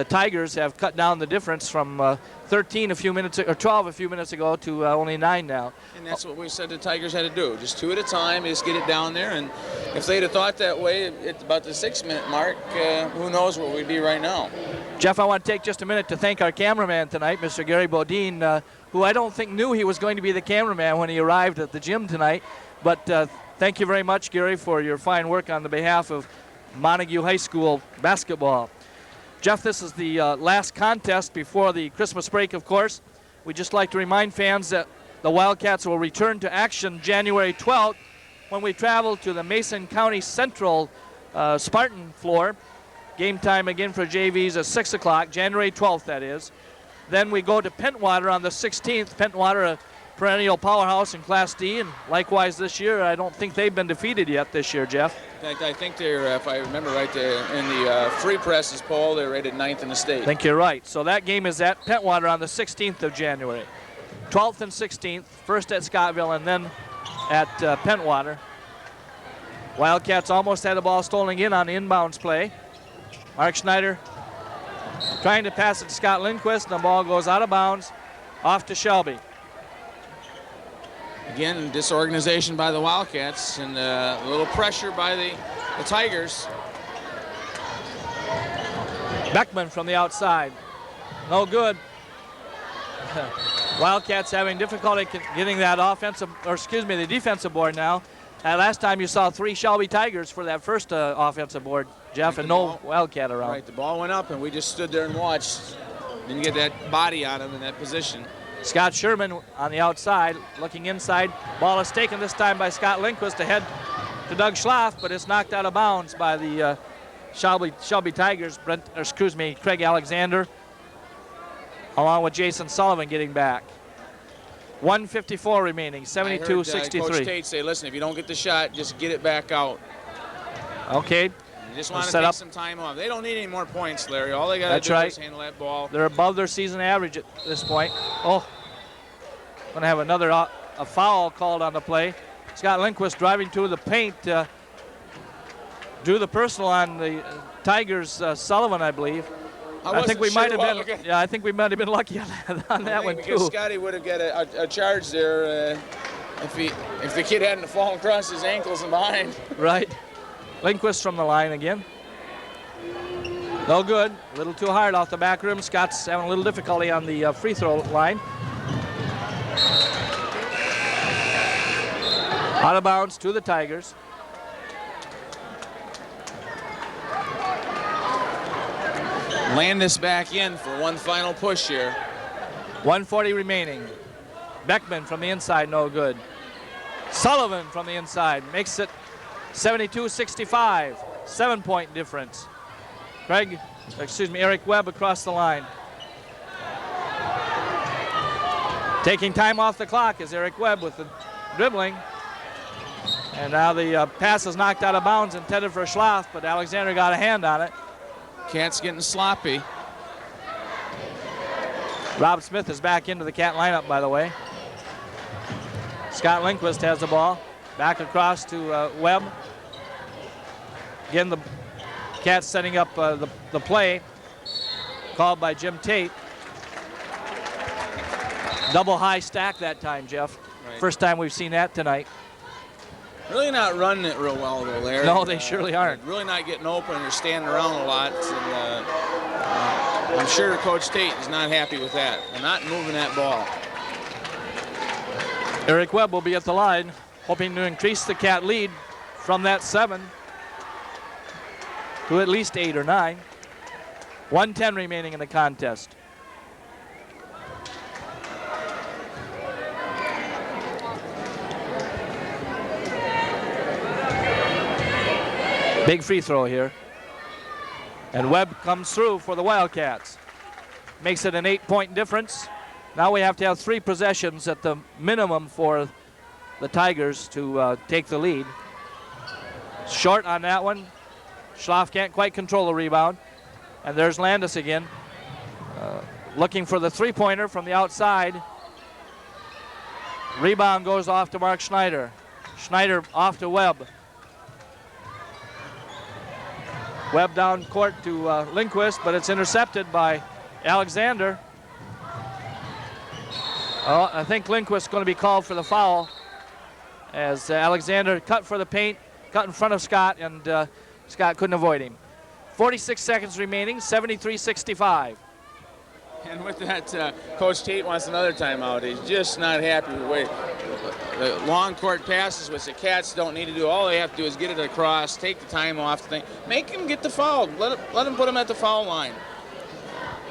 Tigers have cut down the difference from 13 a few minutes or 12 a few minutes ago to only 9 now. And that's what we said the Tigers had to do, just 2 at a time, just get it down there. And if they'd have thought that way at about the 6-minute mark, who knows where we'd be right now. Jeff, I want to take just a minute to thank our cameraman tonight, Mr. Gary Bodine, who I don't think knew he was going to be the cameraman when he arrived at the gym tonight. But thank you very much, Gary, for your fine work on the behalf of Montague High School basketball. Jeff, this is the last contest before the Christmas break, of course. We'd just like to remind fans that the Wildcats will return to action January 12th when we travel to the Mason County Central Spartan floor. Game time again for JVs at 6 o'clock, January 12th that is. Then we go to Pentwater on the 16th. Pentwater, a perennial powerhouse in Class D, and likewise this year, I don't think they've been defeated yet this year, Jeff. In fact, I think they're, if I remember right, in the free presses poll, they're rated 9th in the state. I think you're right. So that game is at Pentwater on the 16th of January. 12th and 16th, first at Scottville and then at Pentwater. Wildcats almost had the ball stolen again on the inbounds play. Mark Schneider trying to pass it to Scott Lindquist, and the ball goes out of bounds, off to Shelby. Again, disorganization by the Wildcats and a little pressure by the Tigers. Beckman from the outside. No good. Wildcats having difficulty getting that the defensive board now. Last time you saw 3 Shelby Tigers for that first offensive board, Jeff, and no Wildcat around. Right, the ball went up and we just stood there and watched. Didn't get that body on him in that position. Scott Sherman on the outside, looking inside. Ball is taken this time by Scott Lindquist ahead to Doug Schlaff, but it's knocked out of bounds by the Shelby Tigers. Craig Alexander, along with Jason Sullivan getting back. 1:54 remaining, 72-63. Coach Tate say, listen, if you don't get the shot, just get it back out. Okay. You just want to take some time off. They don't need any more points, Larry. All they got to do is handle that ball. They're above their season average at this point. Oh, going to have another a foul called on the play. Scott Lindquist driving to the paint. Drew the personal on the Tigers, Sullivan, I believe. I think we might have been. Okay. Yeah, I think we might have been lucky on that one too. Scotty would have got a charge there if the kid hadn't fallen across his ankles and behind. Right. Lindquist from the line again. No good. A little too hard off the back rim. Scott's having a little difficulty on the free throw line. Out of bounds to the Tigers. Landis back in for one final push here. 1:40 remaining. Beckman from the inside, no good. Sullivan from the inside makes it 72-65, 7-point difference. Eric Webb across the line. Taking time off the clock is Eric Webb with the dribbling. And now the pass is knocked out of bounds, intended for Schlaff, but Alexander got a hand on it. Cat's getting sloppy. Rob Smith is back into the Cat lineup, by the way. Scott Lindquist has the ball. Back across to Webb. Again, the Cats setting up the play called by Jim Tate. Double high stack that time, Jeff. Right. First time we've seen that tonight. Really not running it real well, though, Larry. No, they surely aren't. Really not getting open. They're standing around a lot. And, I'm sure Coach Tate is not happy with that. They're not moving that ball. Eric Webb will be at the line, hoping to increase the Cat lead from that 7 to at least 8 or 9. 1:10 remaining in the contest. Big free throw here. And Webb comes through for the Wildcats. Makes it an 8-point difference. Now we have to have 3 possessions at the minimum for the Tigers to take the lead. Short on that one. Schlaff can't quite control the rebound. And there's Landis again. Looking for the 3-pointer from the outside. Rebound goes off to Mark Schneider. Schneider off to Webb. Webb down court to Lindquist, but it's intercepted by Alexander. I think Lindquist is going to be called for the foul as Alexander cut for the paint, cut in front of Scott, and Scott couldn't avoid him. 46 seconds remaining, 73-65. And with that, Coach Tate wants another timeout. He's just not happy with the way the long court passes, which the Cats don't need to do. All they have to do is get it across, take the time off the thing, make them get the foul. Let them put them at the foul line.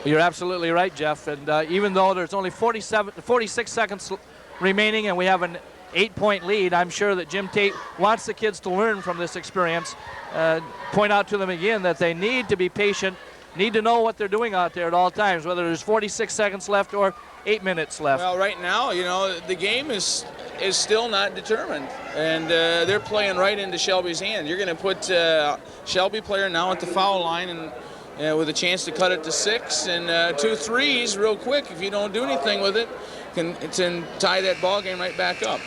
You're absolutely right, Jeff. And even though there's only 46 seconds remaining and we have an 8-point lead, I'm sure that Jim Tate wants the kids to learn from this experience. Point out to them again that they need to be patient, need to know what they're doing out there at all times, whether there's 46 seconds left or 8 minutes left. Well, right now, you know, the game is still not determined, and they're playing right into Shelby's hand. You're going to put Shelby player now at the foul line and with a chance to cut it to 6 and 2 threes real quick. If you don't do anything with it, can tie that ball game right back up.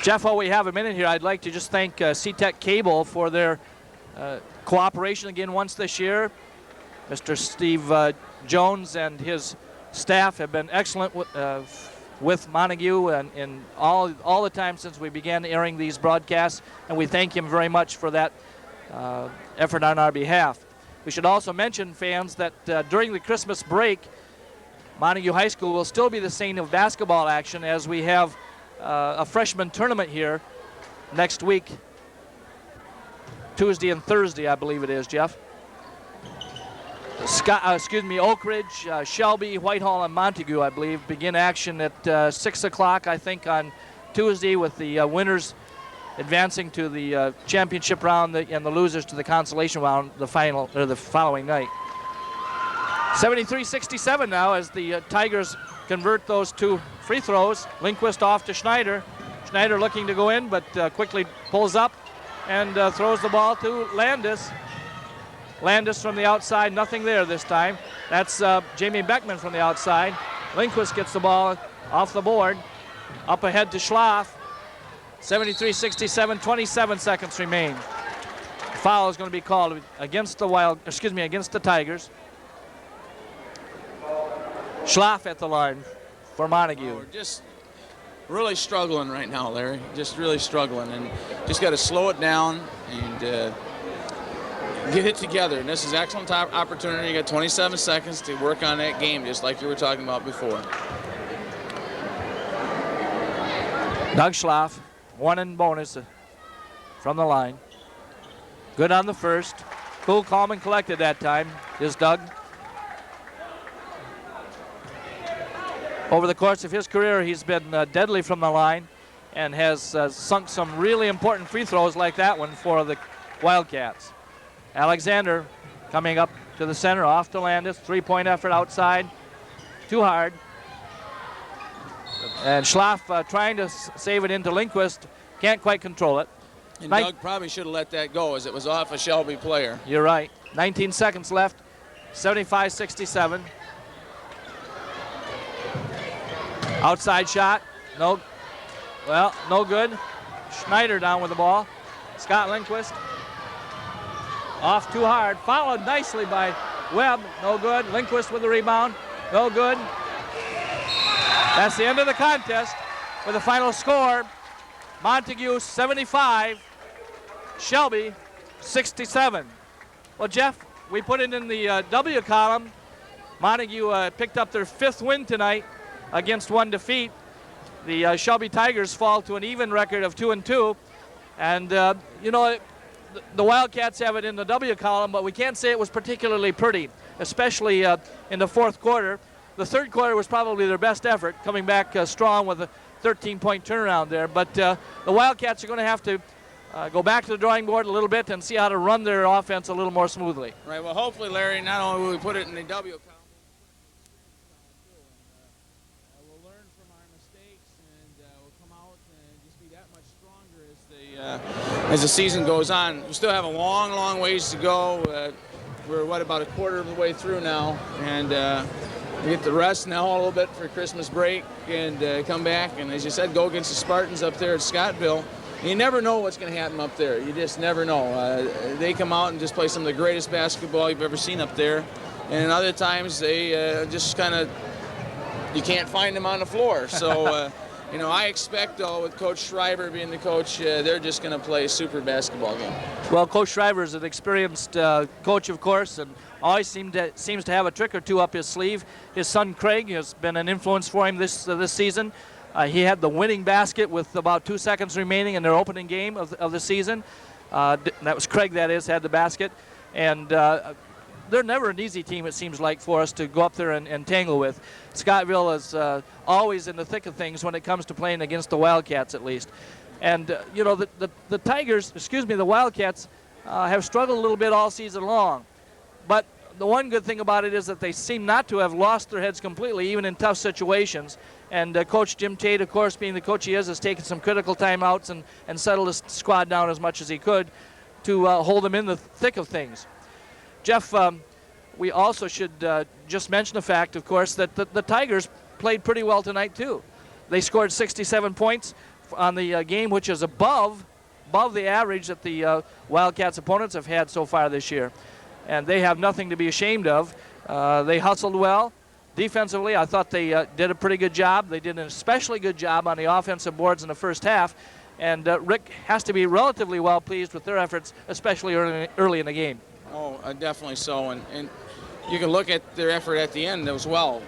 Jeff, while we have a minute here, I'd like to just thank C-Tech Cable for their cooperation again once this year. Mr. Steve Jones and his staff have been excellent with Montague and in all the time since we began airing these broadcasts, and we thank him very much for that effort on our behalf. We should also mention, fans, that during the Christmas break, Montague High School will still be the scene of basketball action as we have a freshman tournament here next week, Tuesday and Thursday, I believe it is, Jeff. Oak Ridge, Shelby, Whitehall, and Montague, I believe, begin action at 6 o'clock, I think, on Tuesday, with the winners advancing to the championship round and the losers to the consolation round the following night. 73-67 now as the Tigers convert those 2 free throws. Lindquist off to Schneider. Schneider looking to go in, but quickly pulls up and throws the ball to Landis. Landis from the outside, nothing there this time. That's Jamie Beckman from the outside. Lindquist gets the ball off the board. Up ahead to Schlaff. 73-67, 27 seconds remain. Foul is going to be called against the Tigers. Schlaff at the line for Montague. We're just really struggling right now, Larry. Just really struggling, and just got to slow it down and get it together. And this is excellent opportunity. You got 27 seconds to work on that game, just like you were talking about before. Doug Schlaff, 1 in bonus from the line. Good on the first. Cool, calm, and collected that time is Doug. Over the course of his career, he's been deadly from the line and has sunk some really important free throws like that one for the Wildcats. Alexander coming up to the center, off to Landis. 3-point effort outside. Too hard. And Schlaff trying to save it into Lindquist. Can't quite control it. And Doug probably should have let that go as it was off a Shelby player. You're right. 19 seconds left. 75-67. Outside shot. No good. Schneider down with the ball. Scott Lindquist. Off too hard. Followed nicely by Webb. No good. Lindquist with the rebound. No good. That's the end of the contest with the final score. Montague 75, Shelby 67. Well, Jeff, we put it in the W column. Montague picked up their 5th win tonight against 1 defeat. The Shelby Tigers fall to an even record of 2-2. And, you know, the Wildcats have it in the W column, but we can't say it was particularly pretty, especially in the 4th quarter. The 3rd quarter was probably their best effort, coming back strong with a 13-point turnaround there. But the Wildcats are going to have to go back to the drawing board a little bit and see how to run their offense a little more smoothly. Right. Well, hopefully, Larry, not only will we put it in the W column, we'll learn from our mistakes and we'll come out and just be that much stronger as the season goes on. We still have a long, long ways to go. We're about a quarter of the way through now, and we get to rest now a little bit for Christmas break and come back and, as you said, go against the Spartans up there at Scottville. And you never know what's going to happen up there. You just never know. They come out and just play some of the greatest basketball you've ever seen up there. And other times they just kind of, you can't find them on the floor. So, you know, I expect, though, with Coach Schreiber being the coach, they're just going to play a super basketball game. Well, Coach Schreiber is an experienced coach, of course, and always seems to have a trick or two up his sleeve. His son Craig has been an influence for him this season. He had the winning basket with about 2 seconds remaining in their opening game of the season. That was Craig, that is, had the basket. And they're never an easy team, it seems like, for us to go up there and tangle with. Scottville is always in the thick of things when it comes to playing against the Wildcats, at least. And, you know, the Tigers, the Wildcats, have struggled a little bit all season long. But the one good thing about it is that they seem not to have lost their heads completely, even in tough situations. And Coach Jim Tate, of course, being the coach he is, has taken some critical timeouts and settled his squad down as much as he could to hold them in the thick of things. Jeff, we also should just mention the fact, of course, that the Tigers played pretty well tonight, too. They scored 67 points on the game, which is above the average that the Wildcats' opponents have had so far this year. And they have nothing to be ashamed of. They hustled well. Defensively, I thought they did a pretty good job. They did an especially good job on the offensive boards in the first half. And Rick has to be relatively well pleased with their efforts, especially early in the game. Oh, definitely so. And you can look at their effort at the end as well.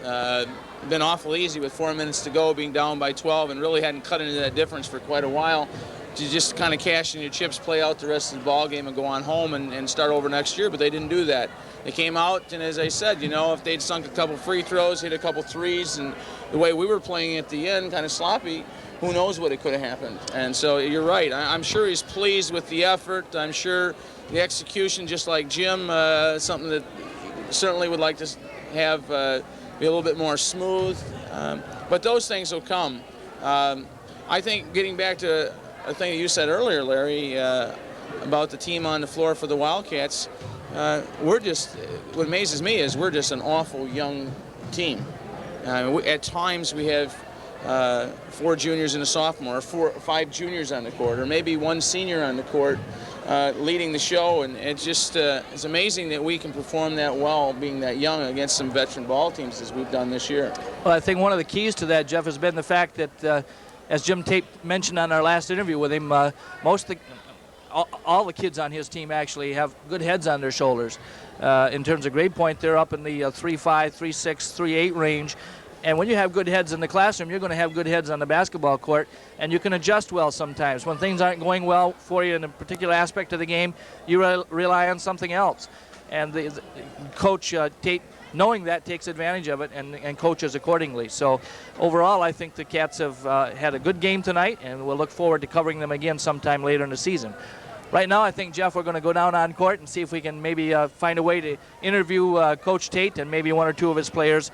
Been awful easy with 4 minutes to go, being down by 12, and really hadn't cut into that difference for quite a while. To just kind of cash in your chips, play out the rest of the ball game, and go on home and start over next year. But they didn't do that. They came out, and as I said, you know, if they'd sunk a couple free throws, hit a couple threes, and the way we were playing at the end, kind of sloppy, who knows what it could have happened. And so you're right. I'm sure he's pleased with the effort. I'm sure the execution, just like Jim, something that certainly would like to have be a little bit more smooth. But those things will come. I think getting back to a thing that you said earlier, Larry, about the team on the floor for the Wildcats, what amazes me is we're just an awful young team. At times we have 4 juniors and a sophomore, 5 juniors on the court, or maybe 1 senior on the court leading the show, and it's just it's amazing that we can perform that well being that young against some veteran ball teams as we've done this year. Well, I think one of the keys to that, Jeff, has been the fact that as Jim Tate mentioned on our last interview with him, all the kids on his team actually have good heads on their shoulders. In terms of grade point, they're up in the 3.5, 3.6, 3.8 range. And when you have good heads in the classroom, you're going to have good heads on the basketball court, and you can adjust well sometimes. When things aren't going well for you in a particular aspect of the game, you rely on something else. And the Coach Tate, knowing that, takes advantage of it and coaches accordingly. So overall, I think the Cats have had a good game tonight, and we'll look forward to covering them again sometime later in the season. Right now, I think, Jeff, we're going to go down on court and see if we can maybe find a way to interview Coach Tate and maybe 1 or 2 of his players.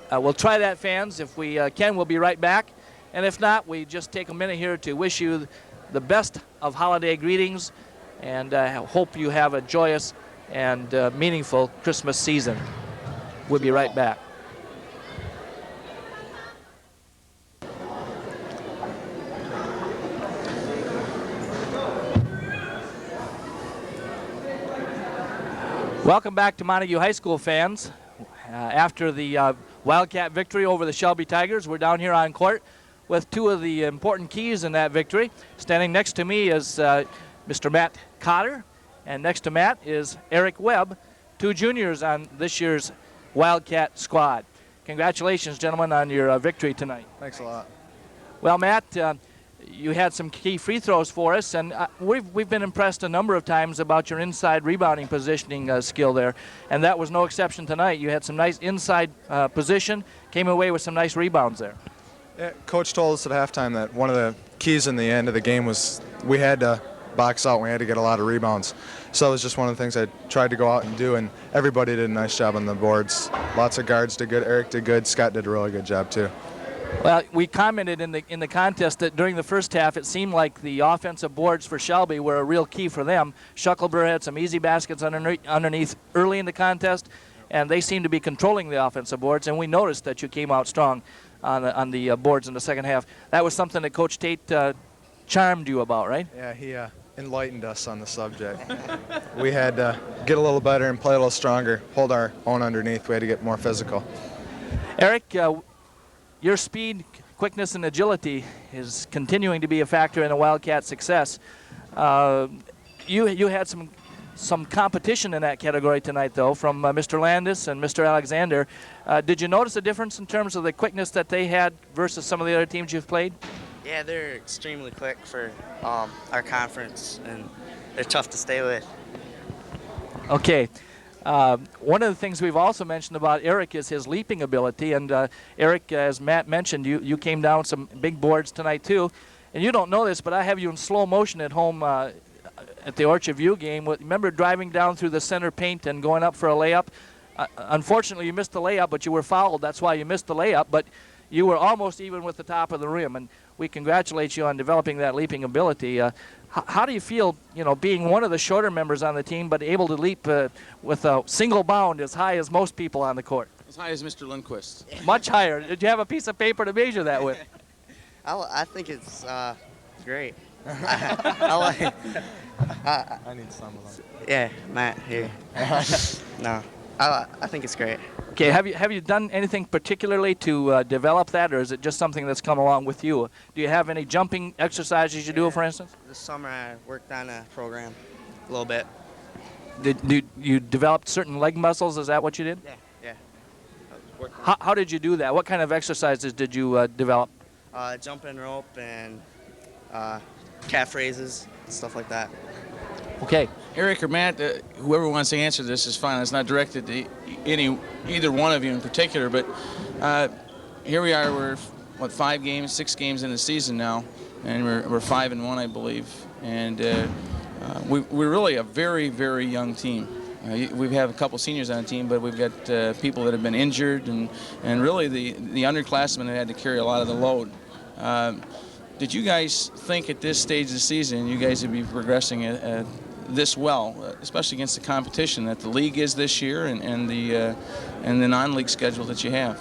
We'll try that, fans. If we can, we'll be right back. And if not, we just take a minute here to wish you the best of holiday greetings, and hope you have a joyous and meaningful Christmas season. We'll be right back. Welcome back to Montague High School, fans. After the Wildcat victory over the Shelby Tigers, we're down here on court with 2 of the important keys in that victory. Standing next to me is Mr. Matt Cotter, and next to Matt is Eric Webb, 2 juniors on this year's Wildcat squad. Congratulations, gentlemen, on your victory tonight. Thanks a lot. Well, Matt, you had some key free throws for us, and we've been impressed a number of times about your inside rebounding positioning skill there, and that was no exception tonight. You had some nice inside position, came away with some nice rebounds there. Yeah, Coach told us at halftime that one of the keys in the end of the game was we had to box out. We had to get a lot of rebounds. So it was just one of the things I tried to go out and do, and everybody did a nice job on the boards. Lots of guards did good. Eric did good. Scott did a really good job too. Well, we commented in the contest that during the first half it seemed like the offensive boards for Shelby were a real key for them. Shuckleberg had some easy baskets underneath early in the contest, and they seemed to be controlling the offensive boards, and we noticed that you came out strong on the boards in the second half. That was something that Coach Tate charmed you about, right? Yeah, he enlightened us on the subject. We had to get a little better and play a little stronger, hold our own underneath. We had to get more physical. Eric, your speed, quickness, and agility is continuing to be a factor in a Wildcat success. You had some some competition in that category tonight, though, from Mr. Landis and Mr. Alexander. Did you notice a difference in terms of the quickness that they had versus some of the other teams you've played? Yeah, they're extremely quick for our conference, and they're tough to stay with. Okay. One of the things we've also mentioned about Eric is his leaping ability. And Eric, as Matt mentioned, you came down some big boards tonight, too. And you don't know this, but I have you in slow motion at home at the Orchard View game. Remember driving down through the center paint and going up for a layup? Unfortunately, you missed the layup, but you were fouled. That's why you missed the layup. But you were almost even with the top of the rim. And we congratulate you on developing that leaping ability. How do you feel, being one of the shorter members on the team, but able to leap with a single bound as high as most people on the court? As high as Mr. Lindquist. Much higher. Did you have a piece of paper to measure that with? I think it's great. I need some of them. Yeah, Matt here. No, I think it's great. Okay, have you done anything particularly to develop that, or is it just something that's come along with you? Do you have any jumping exercises you do, for instance? This summer I worked on a program a little bit. Did you developed certain leg muscles? Is that what you did? Yeah. How did you do that? What kind of exercises did you develop? Jumping rope and calf raises, stuff like that. Okay. Eric or Matt, whoever wants to answer this is fine. It's not directed to either one of you in particular, but here we are. We're 6 games in the season now, and we're 5-1, I believe, and we're really a very, very young team. We have a couple seniors on the team, but we've got people that have been injured, and really the underclassmen have had to carry a lot of the load. Did you guys think at this stage of the season you guys would be progressing this well, especially against the competition that the league is this year and the non-league schedule that you have?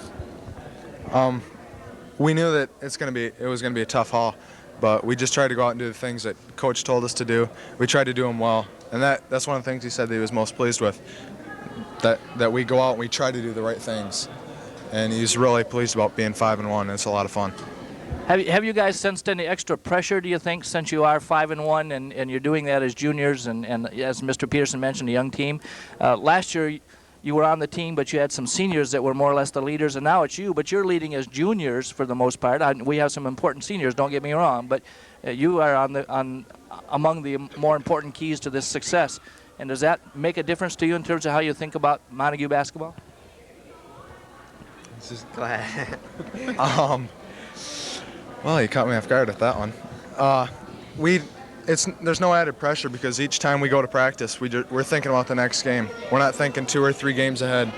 We knew that it was going to be a tough haul, but we just tried to go out and do the things that Coach told us to do. We tried to do them well, and that's one of the things he said that he was most pleased with. That we go out and we try to do the right things, and he's really pleased about being 5-1. It's a lot of fun. Have you guys sensed any extra pressure, do you think, since you are 5-1 and you're doing that as juniors and as Mr. Peterson mentioned, a young team? Last year you were on the team, but you had some seniors that were more or less the leaders, and now it's you, but you're leading as juniors for the most part. We have some important seniors, don't get me wrong, but you are among the more important keys to this success. And does that make a difference to you in terms of how you think about Montague basketball? Go ahead. Well, you caught me off guard at that one. There's no added pressure because each time we go to practice, we're thinking about the next game. We're not thinking 2 or 3 games ahead.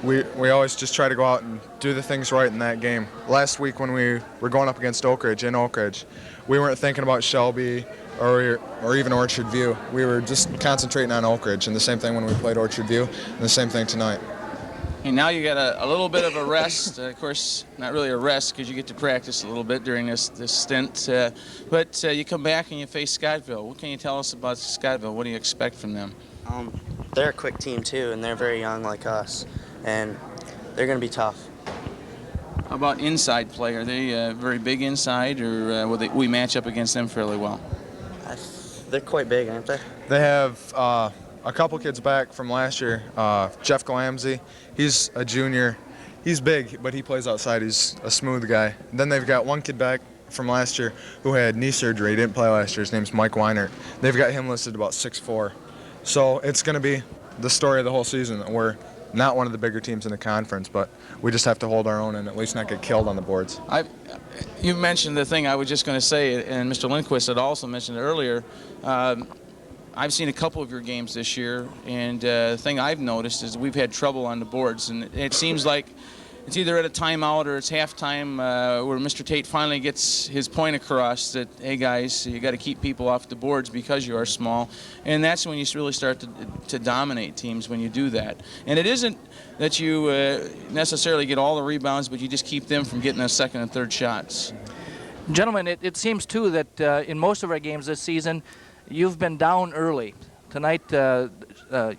We always just try to go out and do the things right in that game. Last week when we were going up against Oak Ridge, we weren't thinking about Shelby or even Orchard View. We were just concentrating on Oak Ridge, and the same thing when we played Orchard View, and the same thing tonight. And now you got a little bit of a rest. Of course, not really a rest because you get to practice a little bit during this stint. But you come back and you face Scottville. What can you tell us about Scottville? What do you expect from them? They're a quick team too, and they're very young like us, and they're going to be tough. How about inside play? Are they very big inside, or will we match up against them fairly well? They're quite big, aren't they? They have a couple kids back from last year. Jeff Galamsey, he's a junior. He's big, but he plays outside. He's a smooth guy. And then they've got one kid back from last year who had knee surgery. He didn't play last year. His name's Mike Weinert. They've got him listed about 6'4". So it's going to be the story of the whole season. We're not one of the bigger teams in the conference, but we just have to hold our own and at least not get killed on the boards. You mentioned the thing I was just going to say, and Mr. Lindquist had also mentioned it earlier. I've seen a couple of your games this year, and the thing I've noticed is we've had trouble on the boards, and it seems like it's either at a timeout or it's halftime where Mr. Tate finally gets his point across that, hey guys, you got to keep people off the boards because you are small, and that's when you really start to dominate teams when you do that. And it isn't that you necessarily get all the rebounds, but you just keep them from getting those second and third shots. Gentlemen, it seems too that in most of our games this season, you've been down early. Tonight,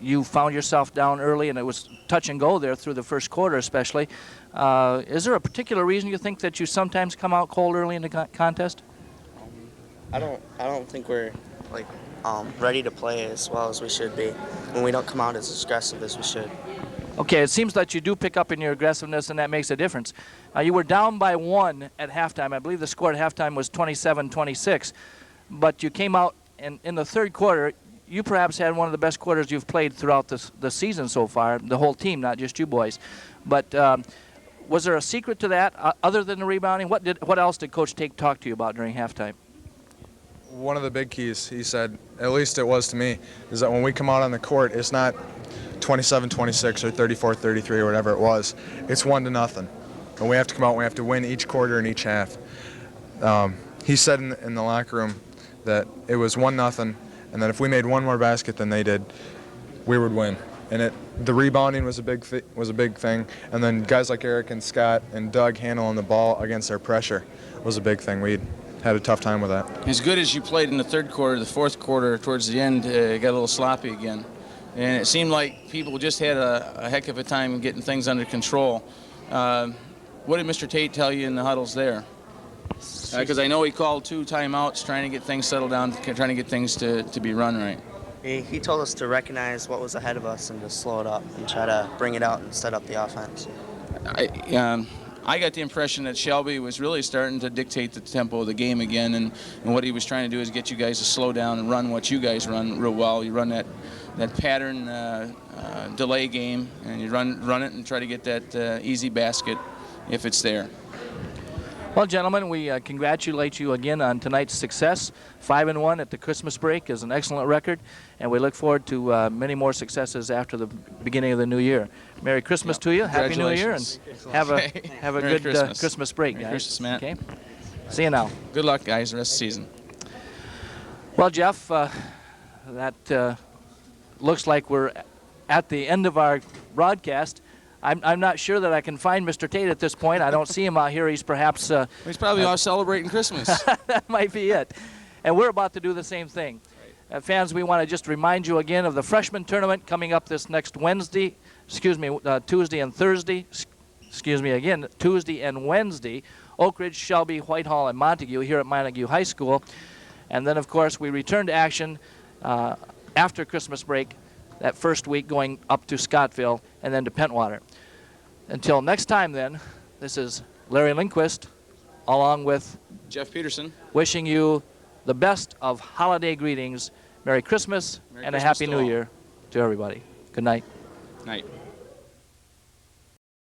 you found yourself down early, and it was touch and go there through the first quarter especially. Is there a particular reason you think that you sometimes come out cold early in the contest? I don't think we're like ready to play as well as we should be when we don't come out as aggressive as we should. Okay, it seems that you do pick up in your aggressiveness, and that makes a difference. You were down by 1 at halftime. I believe the score at halftime was 27-26, but you came out, and in the third quarter, you perhaps had one of the best quarters you've played throughout the season so far, the whole team, not just you boys. But was there a secret to that other than the rebounding? What else did Coach Tate talk to you about during halftime? One of the big keys, he said, at least it was to me, is that when we come out on the court, it's not 27-26 or 34-33 or whatever it was. It's 1-0. And we have to come out and we have to win each quarter and each half. He said in the locker room that it was 1-0, and that if we made one more basket than they did, we would win. And the rebounding was a big thing, and then guys like Eric and Scott and Doug handling the ball against their pressure was a big thing. We had a tough time with that. As good as you played in the third quarter, the fourth quarter towards the end got a little sloppy again. And it seemed like people just had a heck of a time getting things under control. What did Mr. Tate tell you in the huddles there? Because I know he called 2 timeouts trying to get things settled down, trying to get things to be run right. He told us to recognize what was ahead of us and to slow it up and try to bring it out and set up the offense. I got the impression that Shelby was really starting to dictate the tempo of the game again, and what he was trying to do is get you guys to slow down and run what you guys run real well. You run that pattern delay game, and you run it and try to get that easy basket if it's there. Well, gentlemen, we congratulate you again on tonight's success. 5-1 at the Christmas break is an excellent record, and we look forward to many more successes after the beginning of the new year. Merry Christmas to you. Happy New Year, and have a good Christmas break, guys. Merry Christmas, Matt. Okay. See you now. Good luck, guys, the rest of the season. Well, Jeff, that looks like we're at the end of our broadcast. I'm not sure that I can find Mr. Tate at this point. I don't see him out here. He's perhaps... he's probably off celebrating Christmas. That might be it. And we're about to do the same thing. Fans, we want to just remind you again of the freshman tournament coming up this next Tuesday and Thursday. Tuesday and Wednesday. Oak Ridge, Shelby, Whitehall, and Montague here at Montague High School. And then, of course, we return to action after Christmas break, that first week going up to Scottville and then to Pentwater. Until next time then, this is Larry Lindquist along with Jeff Peterson, wishing you the best of holiday greetings. Merry Christmas and a Happy New Year to everybody. Good night. Night.